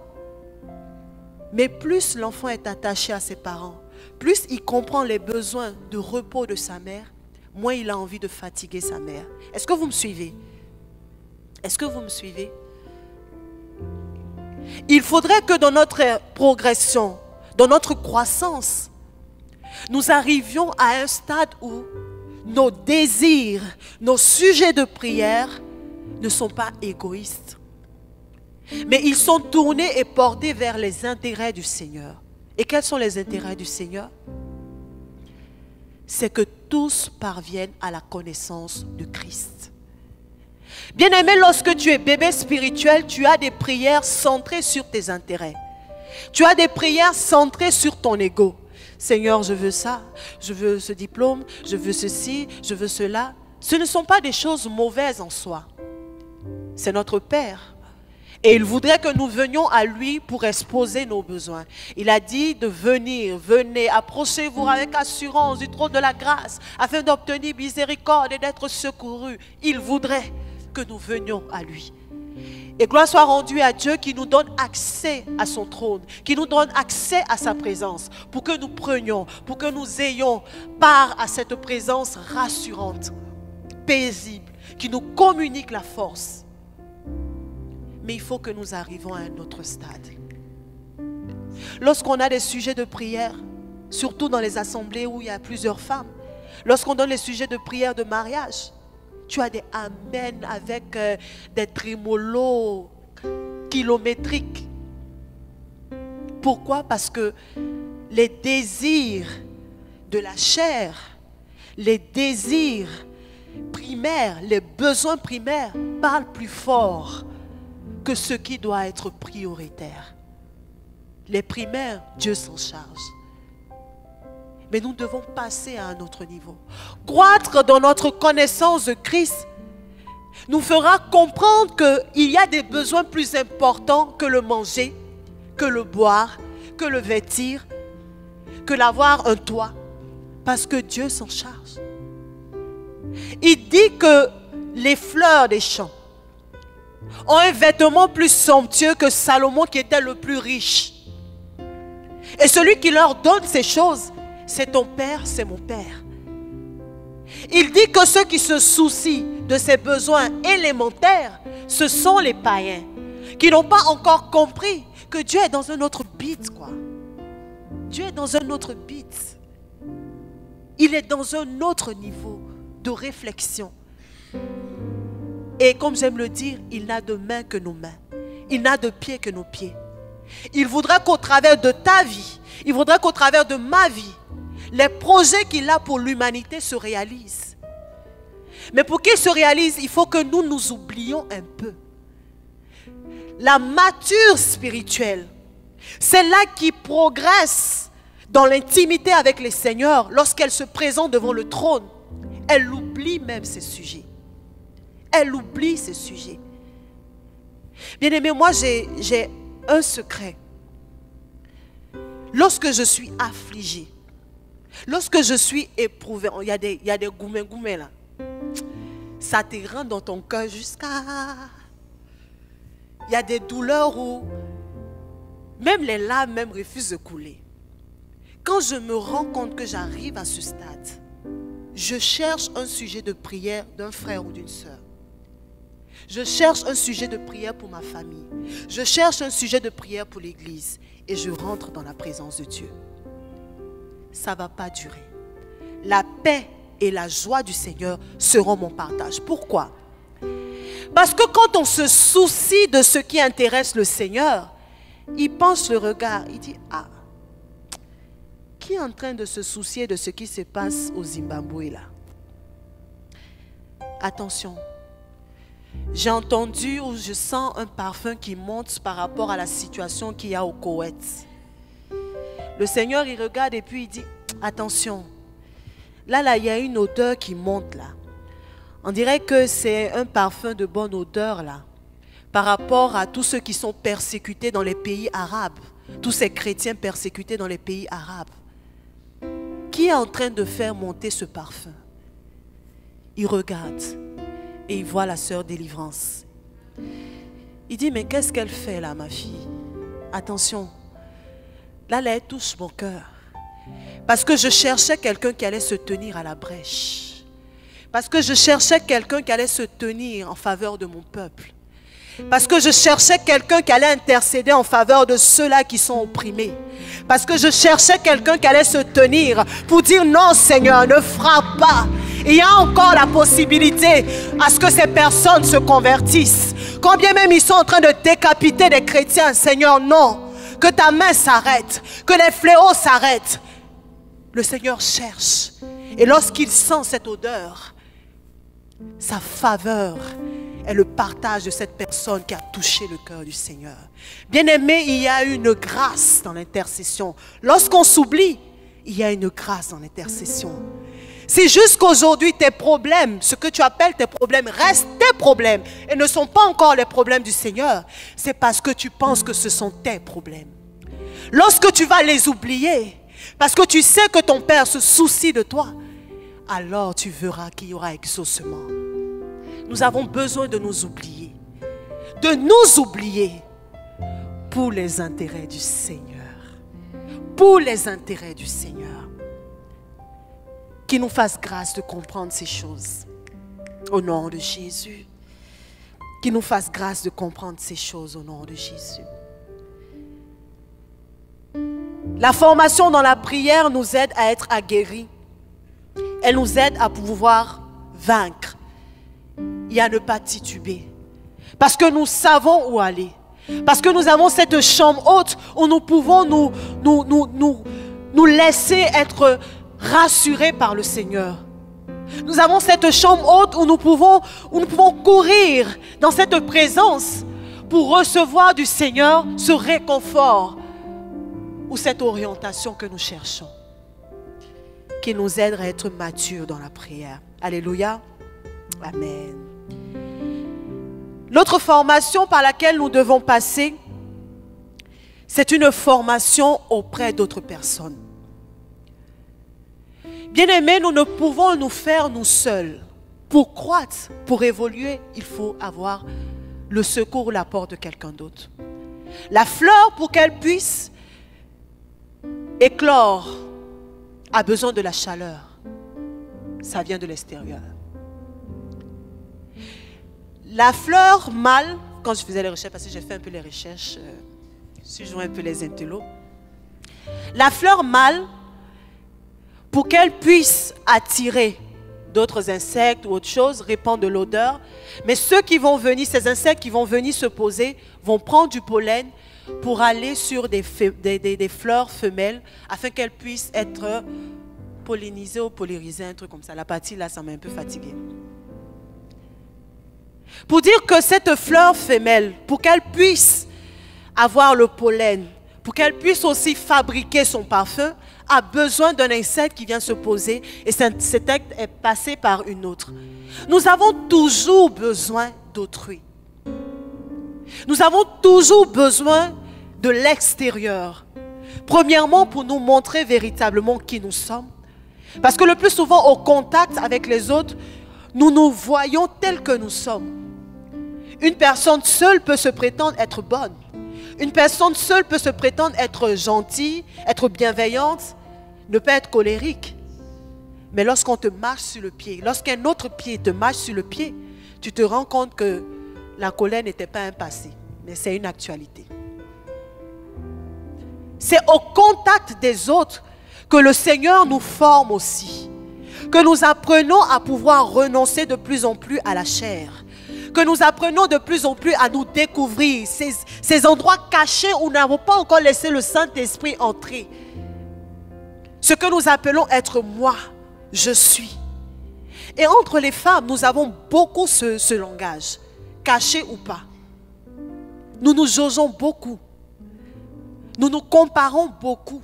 Mais plus l'enfant est attaché à ses parents, plus il comprend les besoins de repos de sa mère, moins il a envie de fatiguer sa mère. Est-ce que vous me suivez? Est-ce que vous me suivez? Il faudrait que dans notre progression, dans notre croissance, nous arrivions à un stade où nos désirs, nos sujets de prière ne sont pas égoïstes, mais ils sont tournés et portés vers les intérêts du Seigneur. Et quels sont les intérêts du Seigneur? C'est que tous parviennent à la connaissance de Christ. Bien-aimé, lorsque tu es bébé spirituel, tu as des prières centrées sur tes intérêts. Tu as des prières centrées sur ton ego. Seigneur, je veux ça, je veux ce diplôme, je veux ceci, je veux cela. Ce ne sont pas des choses mauvaises en soi. C'est notre Père. Et il voudrait que nous venions à lui pour exposer nos besoins. Il a dit de venir, venez, approchez-vous avec assurance du trône de la grâce, afin d'obtenir miséricorde et d'être secourus. Il voudrait que nous venions à lui. Et gloire soit rendue à Dieu qui nous donne accès à son trône, qui nous donne accès à sa présence, pour que nous prenions, pour que nous ayons part à cette présence rassurante, paisible, qui nous communique la force. Mais il faut que nous arrivions à un autre stade. Lorsqu'on a des sujets de prière, surtout dans les assemblées où il y a plusieurs femmes, lorsqu'on donne les sujets de prière de mariage, tu as des amens avec des trémolos kilométriques. Pourquoi? Parce que les désirs de la chair, les désirs primaires, les besoins primaires parlent plus fort que ce qui doit être prioritaire. Les primaires, Dieu s'en charge. Mais nous devons passer à un autre niveau. Croître dans notre connaissance de Christ nous fera comprendre qu'il y a des besoins plus importants que le manger, que le boire, que le vêtir, que l'avoir un toit. Parce que Dieu s'en charge. Il dit que les fleurs des champs ont un vêtement plus somptueux que Salomon qui était le plus riche. Et celui qui leur donne ces choses, c'est ton Père, c'est mon Père. Il dit que ceux qui se soucient de ces besoins élémentaires, ce sont les païens qui n'ont pas encore compris que Dieu est dans un autre beat, quoi. Dieu est dans un autre beat. Il est dans un autre niveau de réflexion. Et comme j'aime le dire, il n'a de main que nos mains. Il n'a de pieds que nos pieds. Il voudrait qu'au travers de ta vie, il voudrait qu'au travers de ma vie, les projets qu'il a pour l'humanité se réalisent. Mais pour qu'ils se réalisent, il faut que nous nous oublions un peu. La mature spirituelle, c'est là qui progresse dans l'intimité avec les seigneurs. Lorsqu'elle se présente devant le trône, elle oublie même ses sujets. Elle oublie ses sujets. Bien-aimé, moi j'ai un secret. Lorsque je suis affligée, lorsque je suis éprouvée, il y a des goumets là. Ça te rentre dans ton cœur jusqu'à... Il y a des douleurs où même les larmes même refusent de couler. Quand je me rends compte que j'arrive à ce stade, je cherche un sujet de prière d'un frère ou d'une sœur. Je cherche un sujet de prière pour ma famille. Je cherche un sujet de prière pour l'église. Et je rentre dans la présence de Dieu. Ça ne va pas durer. La paix et la joie du Seigneur seront mon partage. Pourquoi? Parce que quand on se soucie de ce qui intéresse le Seigneur, il penche le regard, il dit, ah, qui est en train de se soucier de ce qui se passe au Zimbabwe là? Attention. J'ai entendu ou je sens un parfum qui monte par rapport à la situation qu'il y a au Koweït. Le Seigneur, il regarde et puis il dit, attention, là, il y a une odeur qui monte là. On dirait que c'est un parfum de bonne odeur là, par rapport à tous ceux qui sont persécutés dans les pays arabes, tous ces chrétiens persécutés dans les pays arabes. Qui est en train de faire monter ce parfum? Il regarde et il voit la sœur Délivrance. Il dit, mais qu'est-ce qu'elle fait là, ma fille? Attention, là, elle touche mon cœur. Parce que je cherchais quelqu'un qui allait se tenir à la brèche. Parce que je cherchais quelqu'un qui allait se tenir en faveur de mon peuple. Parce que je cherchais quelqu'un qui allait intercéder en faveur de ceux-là qui sont opprimés. Parce que je cherchais quelqu'un qui allait se tenir pour dire non Seigneur, ne frappe pas. Il y a encore la possibilité à ce que ces personnes se convertissent. Quand bien même ils sont en train de décapiter des chrétiens, Seigneur, non. Que ta main s'arrête, que les fléaux s'arrêtent. Le Seigneur cherche. Et lorsqu'il sent cette odeur, sa faveur est le partage de cette personne qui a touché le cœur du Seigneur. Bien-aimé, il y a une grâce dans l'intercession. Lorsqu'on s'oublie, il y a une grâce dans l'intercession. C'est juste qu'aujourd'hui, tes problèmes, ce que tu appelles tes problèmes, restent tes problèmes et ne sont pas encore les problèmes du Seigneur. C'est parce que tu penses que ce sont tes problèmes. Lorsque tu vas les oublier, parce que tu sais que ton Père se soucie de toi, alors tu verras qu'il y aura exaucement. Nous avons besoin de nous oublier. De nous oublier pour les intérêts du Seigneur. Pour les intérêts du Seigneur. Qu'il nous fasse grâce de comprendre ces choses. Au nom de Jésus. Qu'il nous fasse grâce de comprendre ces choses au nom de Jésus. La formation dans la prière nous aide à être aguerris. Elle nous aide à pouvoir vaincre. Et à ne pas tituber. Parce que nous savons où aller. Parce que nous avons cette chambre haute où nous pouvons nous laisser être rassurés par le Seigneur. Nous avons cette chambre haute où nous pouvons courir dans cette présence pour recevoir du Seigneur ce réconfort ou cette orientation que nous cherchons. Qui nous aide à être matures dans la prière. Alléluia. Amen. L'autre formation par laquelle nous devons passer, c'est une formation auprès d'autres personnes. Bien-aimés, nous ne pouvons nous faire nous seuls. Pour croître, pour évoluer, il faut avoir le secours ou l'apport de quelqu'un d'autre. La fleur, pour qu'elle puisse éclore, a besoin de la chaleur. Ça vient de l'extérieur. La fleur mâle, quand je faisais les recherches, parce que j'ai fait un peu les recherches, je joue un peu les intellos. La fleur mâle, pour qu'elle puisse attirer d'autres insectes ou autre chose, répandre de l'odeur, mais ceux qui vont venir, ces insectes qui vont venir se poser, vont prendre du pollen pour aller sur des fleurs femelles, afin qu'elles puissent être pollinisées ou pollinisées, un truc comme ça. La partie là, ça m'a un peu fatiguée. Pour dire que cette fleur femelle, pour qu'elle puisse avoir le pollen, pour qu'elle puisse aussi fabriquer son parfum, a besoin d'un insecte qui vient se poser et cet insecte est passé par une autre. Nous avons toujours besoin d'autrui. Nous avons toujours besoin de l'extérieur. Premièrement, pour nous montrer véritablement qui nous sommes. Parce que le plus souvent, au contact avec les autres, nous nous voyons tels que nous sommes. Une personne seule peut se prétendre être bonne. Une personne seule peut se prétendre être gentille, être bienveillante, ne pas être colérique. Mais lorsqu'on te marche sur le pied, lorsqu'un autre pied te marche sur le pied, tu te rends compte que la colère n'était pas un passé, mais c'est une actualité. C'est au contact des autres que le Seigneur nous forme aussi. Que nous apprenons à pouvoir renoncer de plus en plus à la chair. Que nous apprenons de plus en plus à nous découvrir ces endroits cachés où nous n'avons pas encore laissé le Saint-Esprit entrer. Ce que nous appelons être moi, je suis. Et entre les femmes, nous avons beaucoup ce langage, caché ou pas. Nous nous jaugeons beaucoup. Nous nous comparons beaucoup.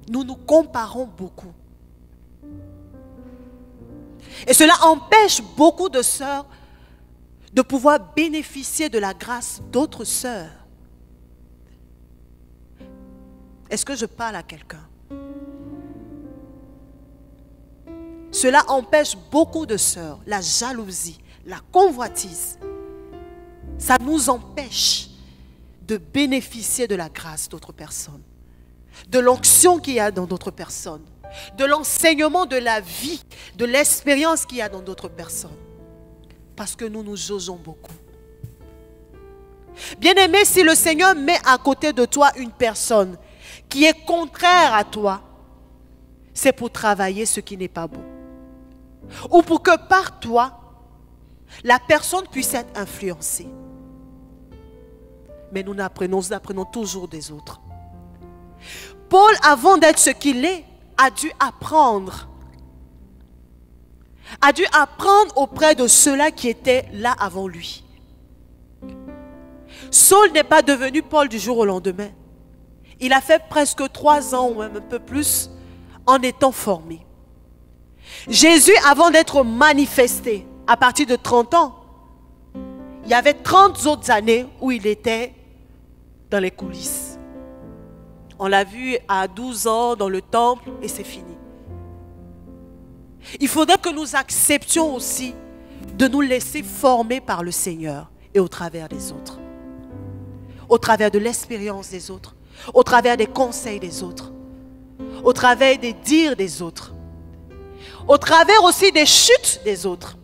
Nous nous comparons beaucoup. Et cela empêche beaucoup de sœurs de pouvoir bénéficier de la grâce d'autres sœurs. Est-ce que je parle à quelqu'un? Cela empêche beaucoup de sœurs, la jalousie, la convoitise. Ça nous empêche de bénéficier de la grâce d'autres personnes, de l'onction qu'il y a dans d'autres personnes, de l'enseignement de la vie, de l'expérience qu'il y a dans d'autres personnes. Parce que nous nous jaugeons beaucoup. Bien-aimé, si le Seigneur met à côté de toi une personne qui est contraire à toi, c'est pour travailler ce qui n'est pas bon. Ou pour que par toi, la personne puisse être influencée. Mais nous apprenons toujours des autres. Paul, avant d'être ce qu'il est, a dû apprendre auprès de ceux-là qui étaient là avant lui. Saul n'est pas devenu Paul du jour au lendemain. Il a fait presque 3 ans ou même un peu plus en étant formé. Jésus, avant d'être manifesté, à partir de 30 ans, il y avait 30 autres années où il était dans les coulisses. On l'a vu à 12 ans dans le temple et c'est fini. Il faudrait que nous acceptions aussi de nous laisser former par le Seigneur et au travers des autres. Au travers de l'expérience des autres, au travers des conseils des autres, au travers des dires des autres, au travers aussi des chutes des autres.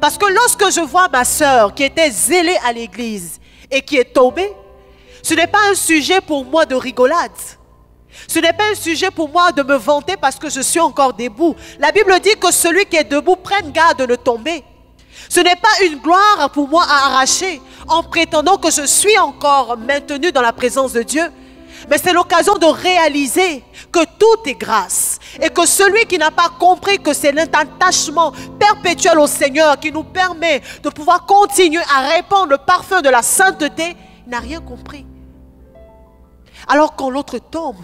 Parce que lorsque je vois ma sœur qui était zélée à l'église et qui est tombée, ce n'est pas un sujet pour moi de rigolade. Ce n'est pas un sujet pour moi de me vanter parce que je suis encore debout. La Bible dit que celui qui est debout prenne garde de ne tomber. Ce n'est pas une gloire pour moi à arracher en prétendant que je suis encore maintenu dans la présence de Dieu. Mais c'est l'occasion de réaliser que tout est grâce. Et que celui qui n'a pas compris que c'est l'attachement perpétuel au Seigneur qui nous permet de pouvoir continuer à répandre le parfum de la sainteté, n'a rien compris. Alors quand l'autre tombe,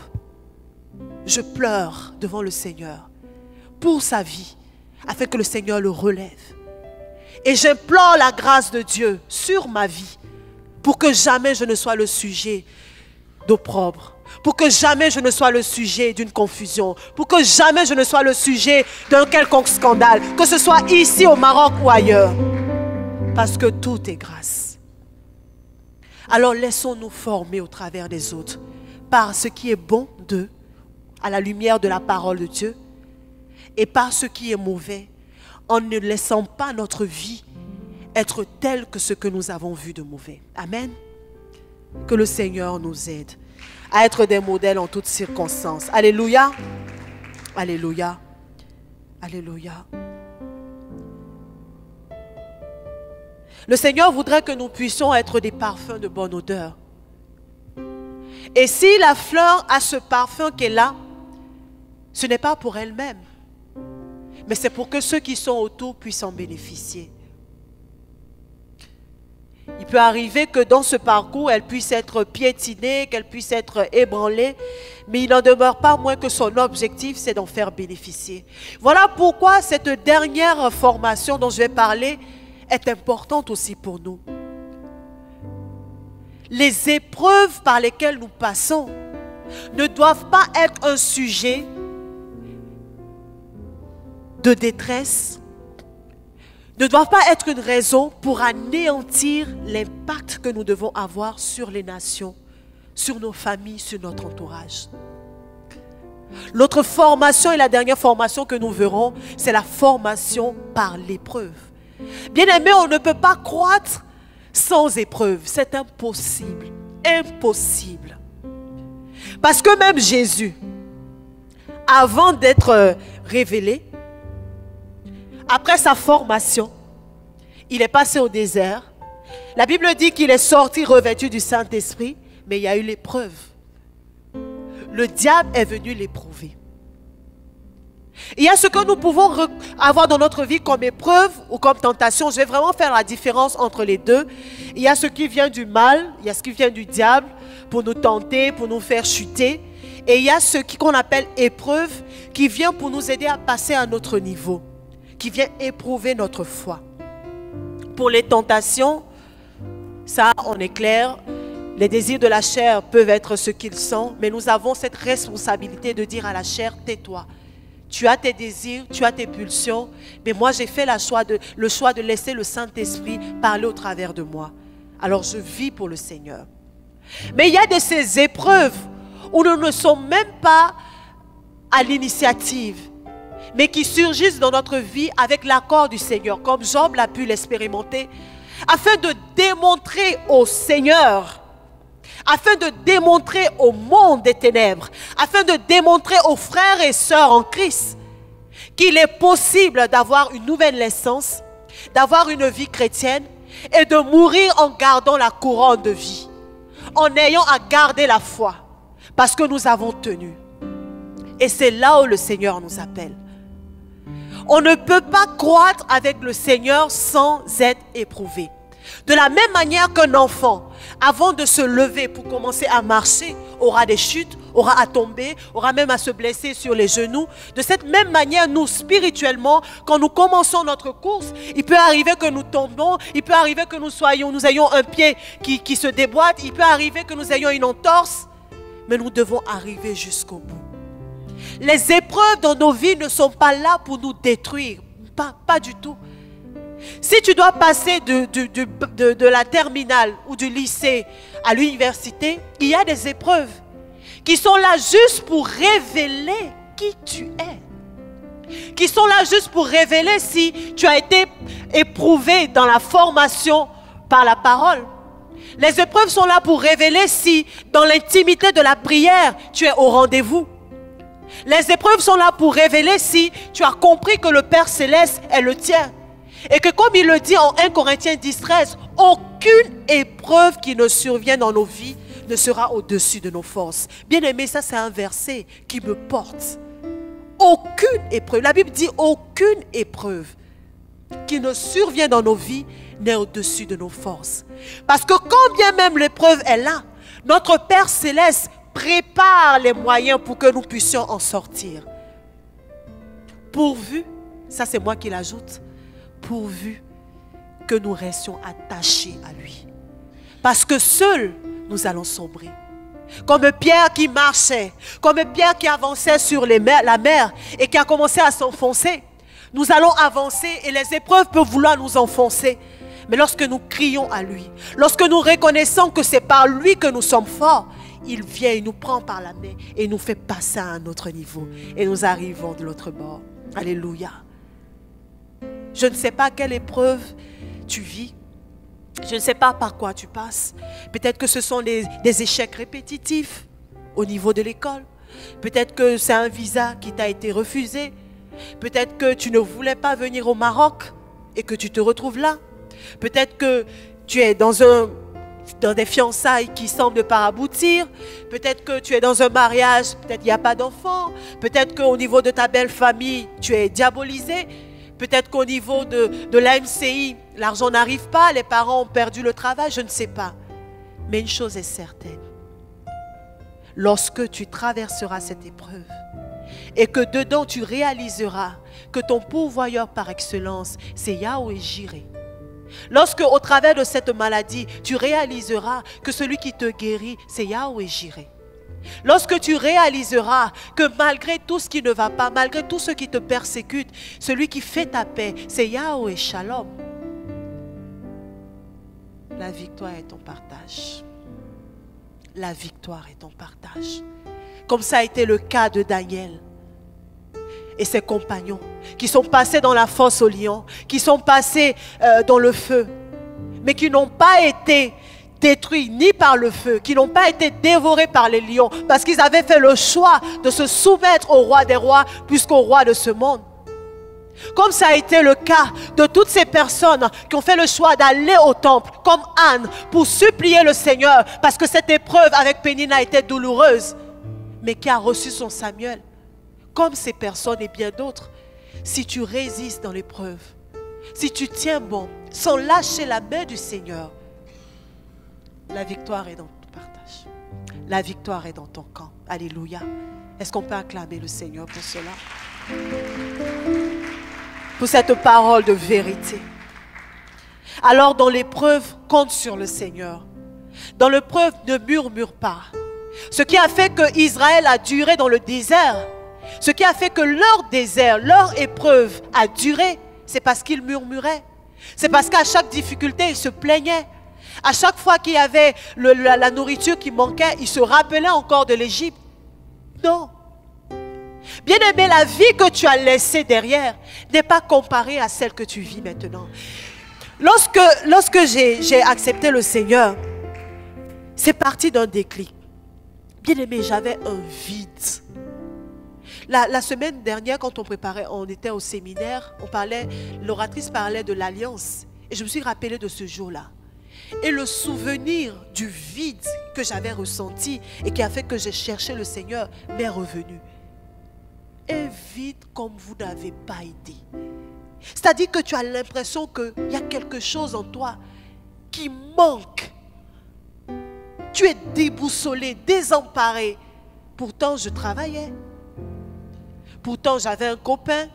je pleure devant le Seigneur pour sa vie, afin que le Seigneur le relève. Et j'implore la grâce de Dieu sur ma vie, pour que jamais je ne sois le sujet d'opprobre, pour que jamais je ne sois le sujet d'une confusion, pour que jamais je ne sois le sujet d'un quelconque scandale, que ce soit ici au Maroc ou ailleurs. Parce que tout est grâce. Alors laissons-nous former au travers des autres, par ce qui est bon d'eux, à la lumière de la parole de Dieu, et par ce qui est mauvais, en ne laissant pas notre vie être telle que ce que nous avons vu de mauvais. Amen. Que le Seigneur nous aide à être des modèles en toutes circonstances. Alléluia. Alléluia. Alléluia. Le Seigneur voudrait que nous puissions être des parfums de bonne odeur. Et si la fleur a ce parfum qu'elle a, ce n'est pas pour elle-même, mais c'est pour que ceux qui sont autour puissent en bénéficier. Il peut arriver que dans ce parcours, elle puisse être piétinée, qu'elle puisse être ébranlée, mais il n'en demeure pas moins que son objectif, c'est d'en faire bénéficier. Voilà pourquoi cette dernière formation dont je vais parler est importante aussi pour nous. Les épreuves par lesquelles nous passons ne doivent pas être un sujet de détresse, ne doivent pas être une raison pour anéantir l'impact que nous devons avoir sur les nations, sur nos familles, sur notre entourage. L'autre formation et la dernière formation que nous verrons, c'est la formation par l'épreuve. Bien-aimés, on ne peut pas croître sans épreuve. C'est impossible. Impossible. Parce que même Jésus, avant d'être révélé, après sa formation, il est passé au désert. La Bible dit qu'il est sorti revêtu du Saint-Esprit, mais il y a eu l'épreuve. Le diable est venu l'éprouver. Il y a ce que nous pouvons avoir dans notre vie comme épreuve ou comme tentation. Je vais vraiment faire la différence entre les deux. Il y a ce qui vient du mal, il y a ce qui vient du diable pour nous tenter, pour nous faire chuter. Et il y a ce qu'on appelle épreuve qui vient pour nous aider à passer à un autre niveau, qui vient éprouver notre foi. Pour les tentations, ça, on est clair, les désirs de la chair peuvent être ce qu'ils sont, mais nous avons cette responsabilité de dire à la chair, tais-toi. Tu as tes désirs, tu as tes pulsions, mais moi j'ai fait le choix de laisser le Saint-Esprit parler au travers de moi. Alors je vis pour le Seigneur. Mais il y a de ces épreuves où nous ne sommes même pas à l'initiative, mais qui surgissent dans notre vie avec l'accord du Seigneur, comme Job l'a pu l'expérimenter, afin de démontrer au Seigneur, afin de démontrer au monde des ténèbres, afin de démontrer aux frères et sœurs en Christ qu'il est possible d'avoir une nouvelle naissance, d'avoir une vie chrétienne et de mourir en gardant la couronne de vie, en ayant à garder la foi, parce que nous avons tenu. Et c'est là où le Seigneur nous appelle. On ne peut pas croître avec le Seigneur sans être éprouvé. De la même manière qu'un enfant, avant de se lever pour commencer à marcher, aura des chutes, aura à tomber, aura même à se blesser sur les genoux. De cette même manière, nous, spirituellement, quand nous commençons notre course, il peut arriver que nous tombons, il peut arriver que nous ayons un pied qui se déboîte, il peut arriver que nous ayons une entorse, mais nous devons arriver jusqu'au bout. Les épreuves dans nos vies ne sont pas là pour nous détruire, pas du tout. Si tu dois passer de la terminale ou du lycée à l'université, il y a des épreuves qui sont là juste pour révéler qui tu es. Qui sont là juste pour révéler si tu as été éprouvé dans la formation par la parole. Les épreuves sont là pour révéler si dans l'intimité de la prière, tu es au rendez-vous. Les épreuves sont là pour révéler si tu as compris que le Père Céleste est le tien. Et que comme il le dit en 1 Corinthiens 10:13, aucune épreuve qui ne survient dans nos vies ne sera au-dessus de nos forces. Bien aimé, ça c'est un verset qui me porte. Aucune épreuve, la Bible dit aucune épreuve qui ne survient dans nos vies n'est au-dessus de nos forces. Parce que quand bien même l'épreuve est là, notre Père Céleste prépare les moyens pour que nous puissions en sortir. Pourvu, ça c'est moi qui l'ajoute, pourvu que nous restions attachés à lui. Parce que seuls, nous allons sombrer. Comme Pierre qui marchait, comme Pierre qui avançait sur la mer et qui a commencé à s'enfoncer. Nous allons avancer et les épreuves peuvent vouloir nous enfoncer. Mais lorsque nous crions à lui, lorsque nous reconnaissons que c'est par lui que nous sommes forts, il vient, il nous prend par la main et nous fait passer à un autre niveau. Et nous arrivons de l'autre bord. Alléluia. Je ne sais pas quelle épreuve tu vis. Je ne sais pas par quoi tu passes. Peut-être que ce sont des échecs répétitifs au niveau de l'école. Peut-être que c'est un visa qui t'a été refusé. Peut-être que tu ne voulais pas venir au Maroc et que tu te retrouves là. Peut-être que tu es dans des fiançailles qui semblent ne pas aboutir. Peut-être que tu es dans un mariage, peut-être qu'il n'y a pas d'enfant. Peut-être qu'au niveau de ta belle famille, tu es diabolisé. Peut-être qu'au niveau de l'AMCI, l'argent n'arrive pas, les parents ont perdu le travail, je ne sais pas. Mais une chose est certaine. Lorsque tu traverseras cette épreuve et que dedans tu réaliseras que ton pourvoyeur par excellence, c'est Yahweh Jireh. Lorsque au travers de cette maladie, tu réaliseras que celui qui te guérit, c'est Yahweh Jireh. Lorsque tu réaliseras que malgré tout ce qui ne va pas, malgré tout ce qui te persécute, celui qui fait ta paix, c'est Yahweh Shalom. La victoire est ton partage. La victoire est ton partage. Comme ça a été le cas de Daniel et ses compagnons qui sont passés dans la fosse aux lions, qui sont passés dans le feu, mais qui n'ont pas été détruits ni par le feu, qui n'ont pas été dévorés par les lions, parce qu'ils avaient fait le choix de se soumettre au roi des rois, plus qu'au roi de ce monde. Comme ça a été le cas de toutes ces personnes qui ont fait le choix d'aller au temple, comme Anne, pour supplier le Seigneur, parce que cette épreuve avec Pénina était douloureuse, mais qui a reçu son Samuel. Comme ces personnes et bien d'autres, si tu résistes dans l'épreuve, si tu tiens bon, sans lâcher la main du Seigneur, la victoire est dans ton partage. La victoire est dans ton camp. Alléluia. Est-ce qu'on peut acclamer le Seigneur pour cela? pour cette parole de vérité. Alors dans l'épreuve, compte sur le Seigneur. Dans l'épreuve, ne murmure pas. Ce qui a fait que Israël a duré dans le désert, ce qui a fait que leur désert, leur épreuve a duré, c'est parce qu'ils murmuraient. C'est parce qu'à chaque difficulté, ils se plaignaient. À chaque fois qu'il y avait la nourriture qui manquait, ils se rappelaient encore de l'Égypte. Non. Bien-aimé, la vie que tu as laissée derrière n'est pas comparée à celle que tu vis maintenant. Lorsque j'ai accepté le Seigneur, c'est parti d'un déclic. Bien-aimé, j'avais un vide. La semaine dernière, quand on était au séminaire, l'oratrice parlait de l'alliance. Et je me suis rappelée de ce jour-là. Et le souvenir du vide que j'avais ressenti et qui a fait que j'ai cherché le Seigneur m'est revenu. Un vide comme vous n'avez pas été. C'est-à-dire que tu as l'impression qu'il y a quelque chose en toi qui manque. Tu es déboussolé, désemparé. Pourtant, je travaillais. Pourtant, j'avais un copain.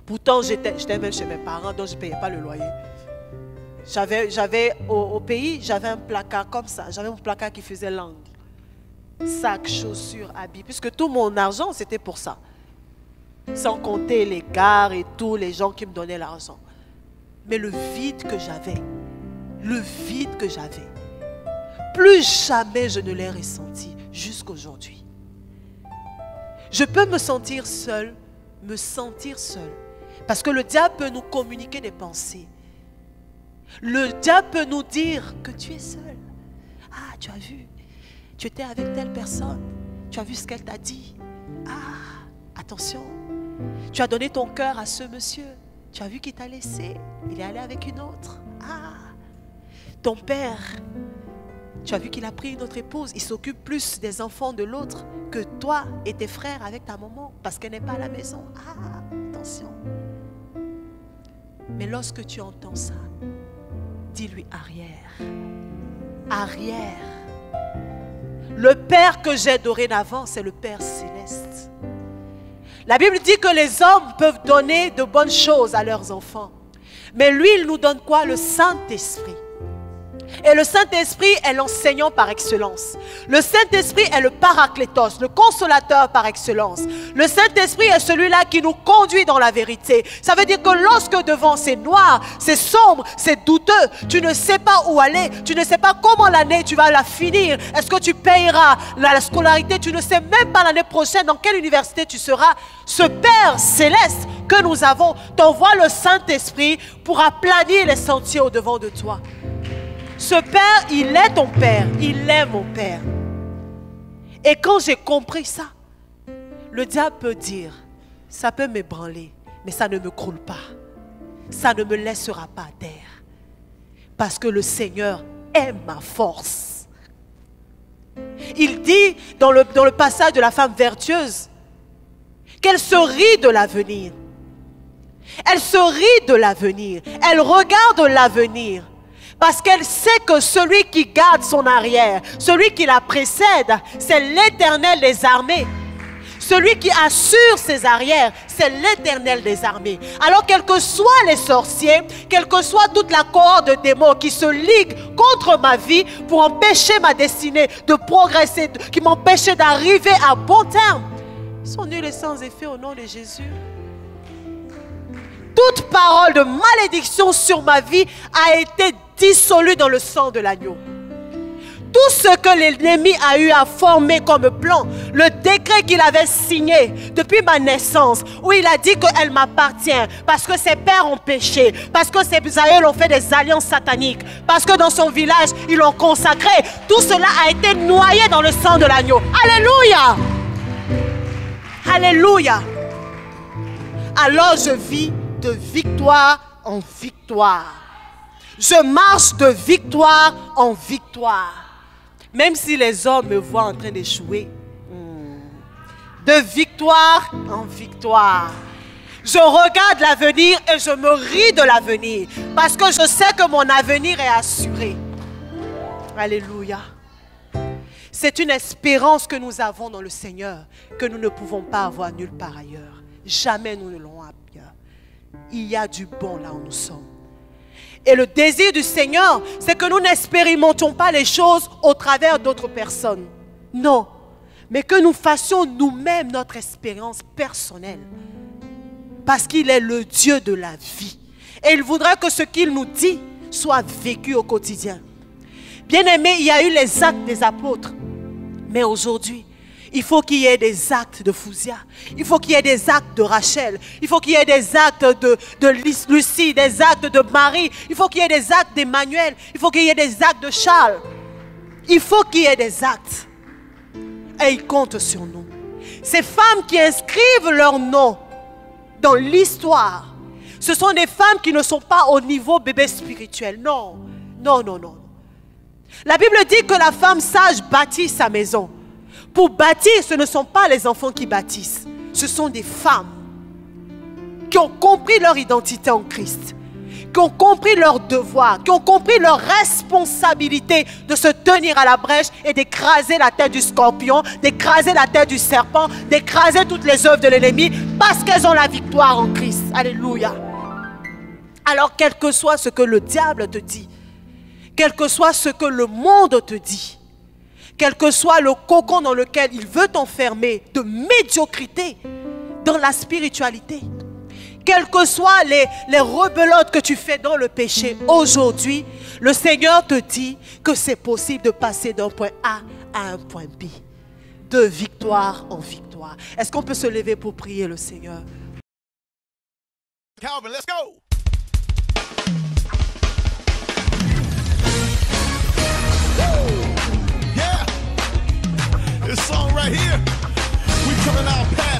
Pourtant, j'étais même chez mes parents, donc je ne payais pas le loyer. J'avais au pays, j'avais un placard comme ça. J'avais un placard qui faisait l'angle. Sacs, chaussures, habits. Puisque tout mon argent, c'était pour ça. Sans compter les gares et tous les gens qui me donnaient l'argent. Mais le vide que j'avais, plus jamais je ne l'ai ressenti jusqu'aujourd'hui. Je peux me sentir seul. Parce que le diable peut nous communiquer des pensées. Le diable peut nous dire que tu es seul. Ah, tu as vu, tu étais avec telle personne. Tu as vu ce qu'elle t'a dit. Ah, attention. Tu as donné ton cœur à ce monsieur. Tu as vu qu'il t'a laissé. Il est allé avec une autre. Ah, ton père, tu as vu qu'il a pris une autre épouse. Il s'occupe plus des enfants de l'autre que toi et tes frères avec ta maman parce qu'elle n'est pas à la maison. Ah, attention. Mais lorsque tu entends ça, dis-lui arrière. Arrière. Le Père que j'ai dorénavant, c'est le Père céleste. La Bible dit que les hommes peuvent donner de bonnes choses à leurs enfants. Mais lui, il nous donne quoi? Le Saint-Esprit. Et le Saint-Esprit est l'enseignant par excellence. Le Saint-Esprit est le Paraclétos, le consolateur par excellence. Le Saint-Esprit est celui-là qui nous conduit dans la vérité. Ça veut dire que lorsque devant c'est noir, c'est sombre, c'est douteux, tu ne sais pas où aller, tu ne sais pas comment l'année tu vas la finir. Est-ce que tu payeras la scolarité? Tu ne sais même pas l'année prochaine dans quelle université tu seras. Ce Père céleste que nous avons t'envoie le Saint-Esprit pour aplanir les sentiers au devant de toi. Ce Père, il est ton Père, il est mon Père. Et quand j'ai compris ça, le diable peut dire, ça peut m'ébranler, mais ça ne me croule pas. Ça ne me laissera pas à terre. Parce que le Seigneur est ma force. Il dit dans le passage de la femme vertueuse qu'elle se rit de l'avenir. Elle se rit de l'avenir. Elle regarde l'avenir. Parce qu'elle sait que celui qui garde son arrière, celui qui la précède, c'est l'Éternel des armées. Celui qui assure ses arrières, c'est l'Éternel des armées. Alors, quels que soient les sorciers, quelle que soit toute la cohorte de démons qui se liguent contre ma vie pour empêcher ma destinée de progresser, qui m'empêchaient d'arriver à bon terme, ils sont nuls et sans effet au nom de Jésus. Toute parole de malédiction sur ma vie a été dissolue dans le sang de l'agneau. Tout ce que l'ennemi a eu à former comme plan, le décret qu'il avait signé depuis ma naissance, où il a dit qu'elle m'appartient, parce que ses pères ont péché, parce que ses aïeux ont fait des alliances sataniques, parce que dans son village, ils l'ont consacré. Tout cela a été noyé dans le sang de l'agneau. Alléluia! Alléluia! Alors je vis de victoire en victoire. Je marche de victoire en victoire. Même si les hommes me voient en train d'échouer. De victoire en victoire. Je regarde l'avenir et je me ris de l'avenir. Parce que je sais que mon avenir est assuré. Alléluia. C'est une espérance que nous avons dans le Seigneur que nous ne pouvons pas avoir nulle part ailleurs. Jamais nous ne l'aurons ailleurs. il y a du bon là où nous sommes. Et le désir du Seigneur, c'est que nous n'expérimentions pas les choses au travers d'autres personnes. Non, mais que nous fassions nous-mêmes notre expérience personnelle. Parce qu'il est le Dieu de la vie. Et il voudrait que ce qu'il nous dit soit vécu au quotidien. Bien-aimés, il y a eu les actes des apôtres. Mais aujourd'hui, il faut qu'il y ait des actes de Fouzia. Il faut qu'il y ait des actes de Rachel. Il faut qu'il y ait des actes de Lucie, des actes de Marie. Il faut qu'il y ait des actes d'Emmanuel. Il faut qu'il y ait des actes de Charles. Il faut qu'il y ait des actes. Et ils comptent sur nous. Ces femmes qui inscrivent leur nom dans l'histoire, ce sont des femmes qui ne sont pas au niveau bébé spirituel. Non, non, non, non. La Bible dit que la femme sage bâtit sa maison. Pour bâtir, ce ne sont pas les enfants qui bâtissent. Ce sont des femmes qui ont compris leur identité en Christ, qui ont compris leur devoir, qui ont compris leur responsabilité de se tenir à la brèche et d'écraser la tête du scorpion, d'écraser la tête du serpent, d'écraser toutes les œuvres de l'ennemi parce qu'elles ont la victoire en Christ. Alléluia. Alors, quel que soit ce que le diable te dit, quel que soit ce que le monde te dit, quel que soit le cocon dans lequel il veut t'enfermer de médiocrité dans la spiritualité, quelles que soient les rebelotes que tu fais dans le péché, aujourd'hui, le Seigneur te dit que c'est possible de passer d'un point A à un point B, de victoire en victoire. Est-ce qu'on peut se lever pour prier le Seigneur? Calvin, let's go! This song right here, we coming out past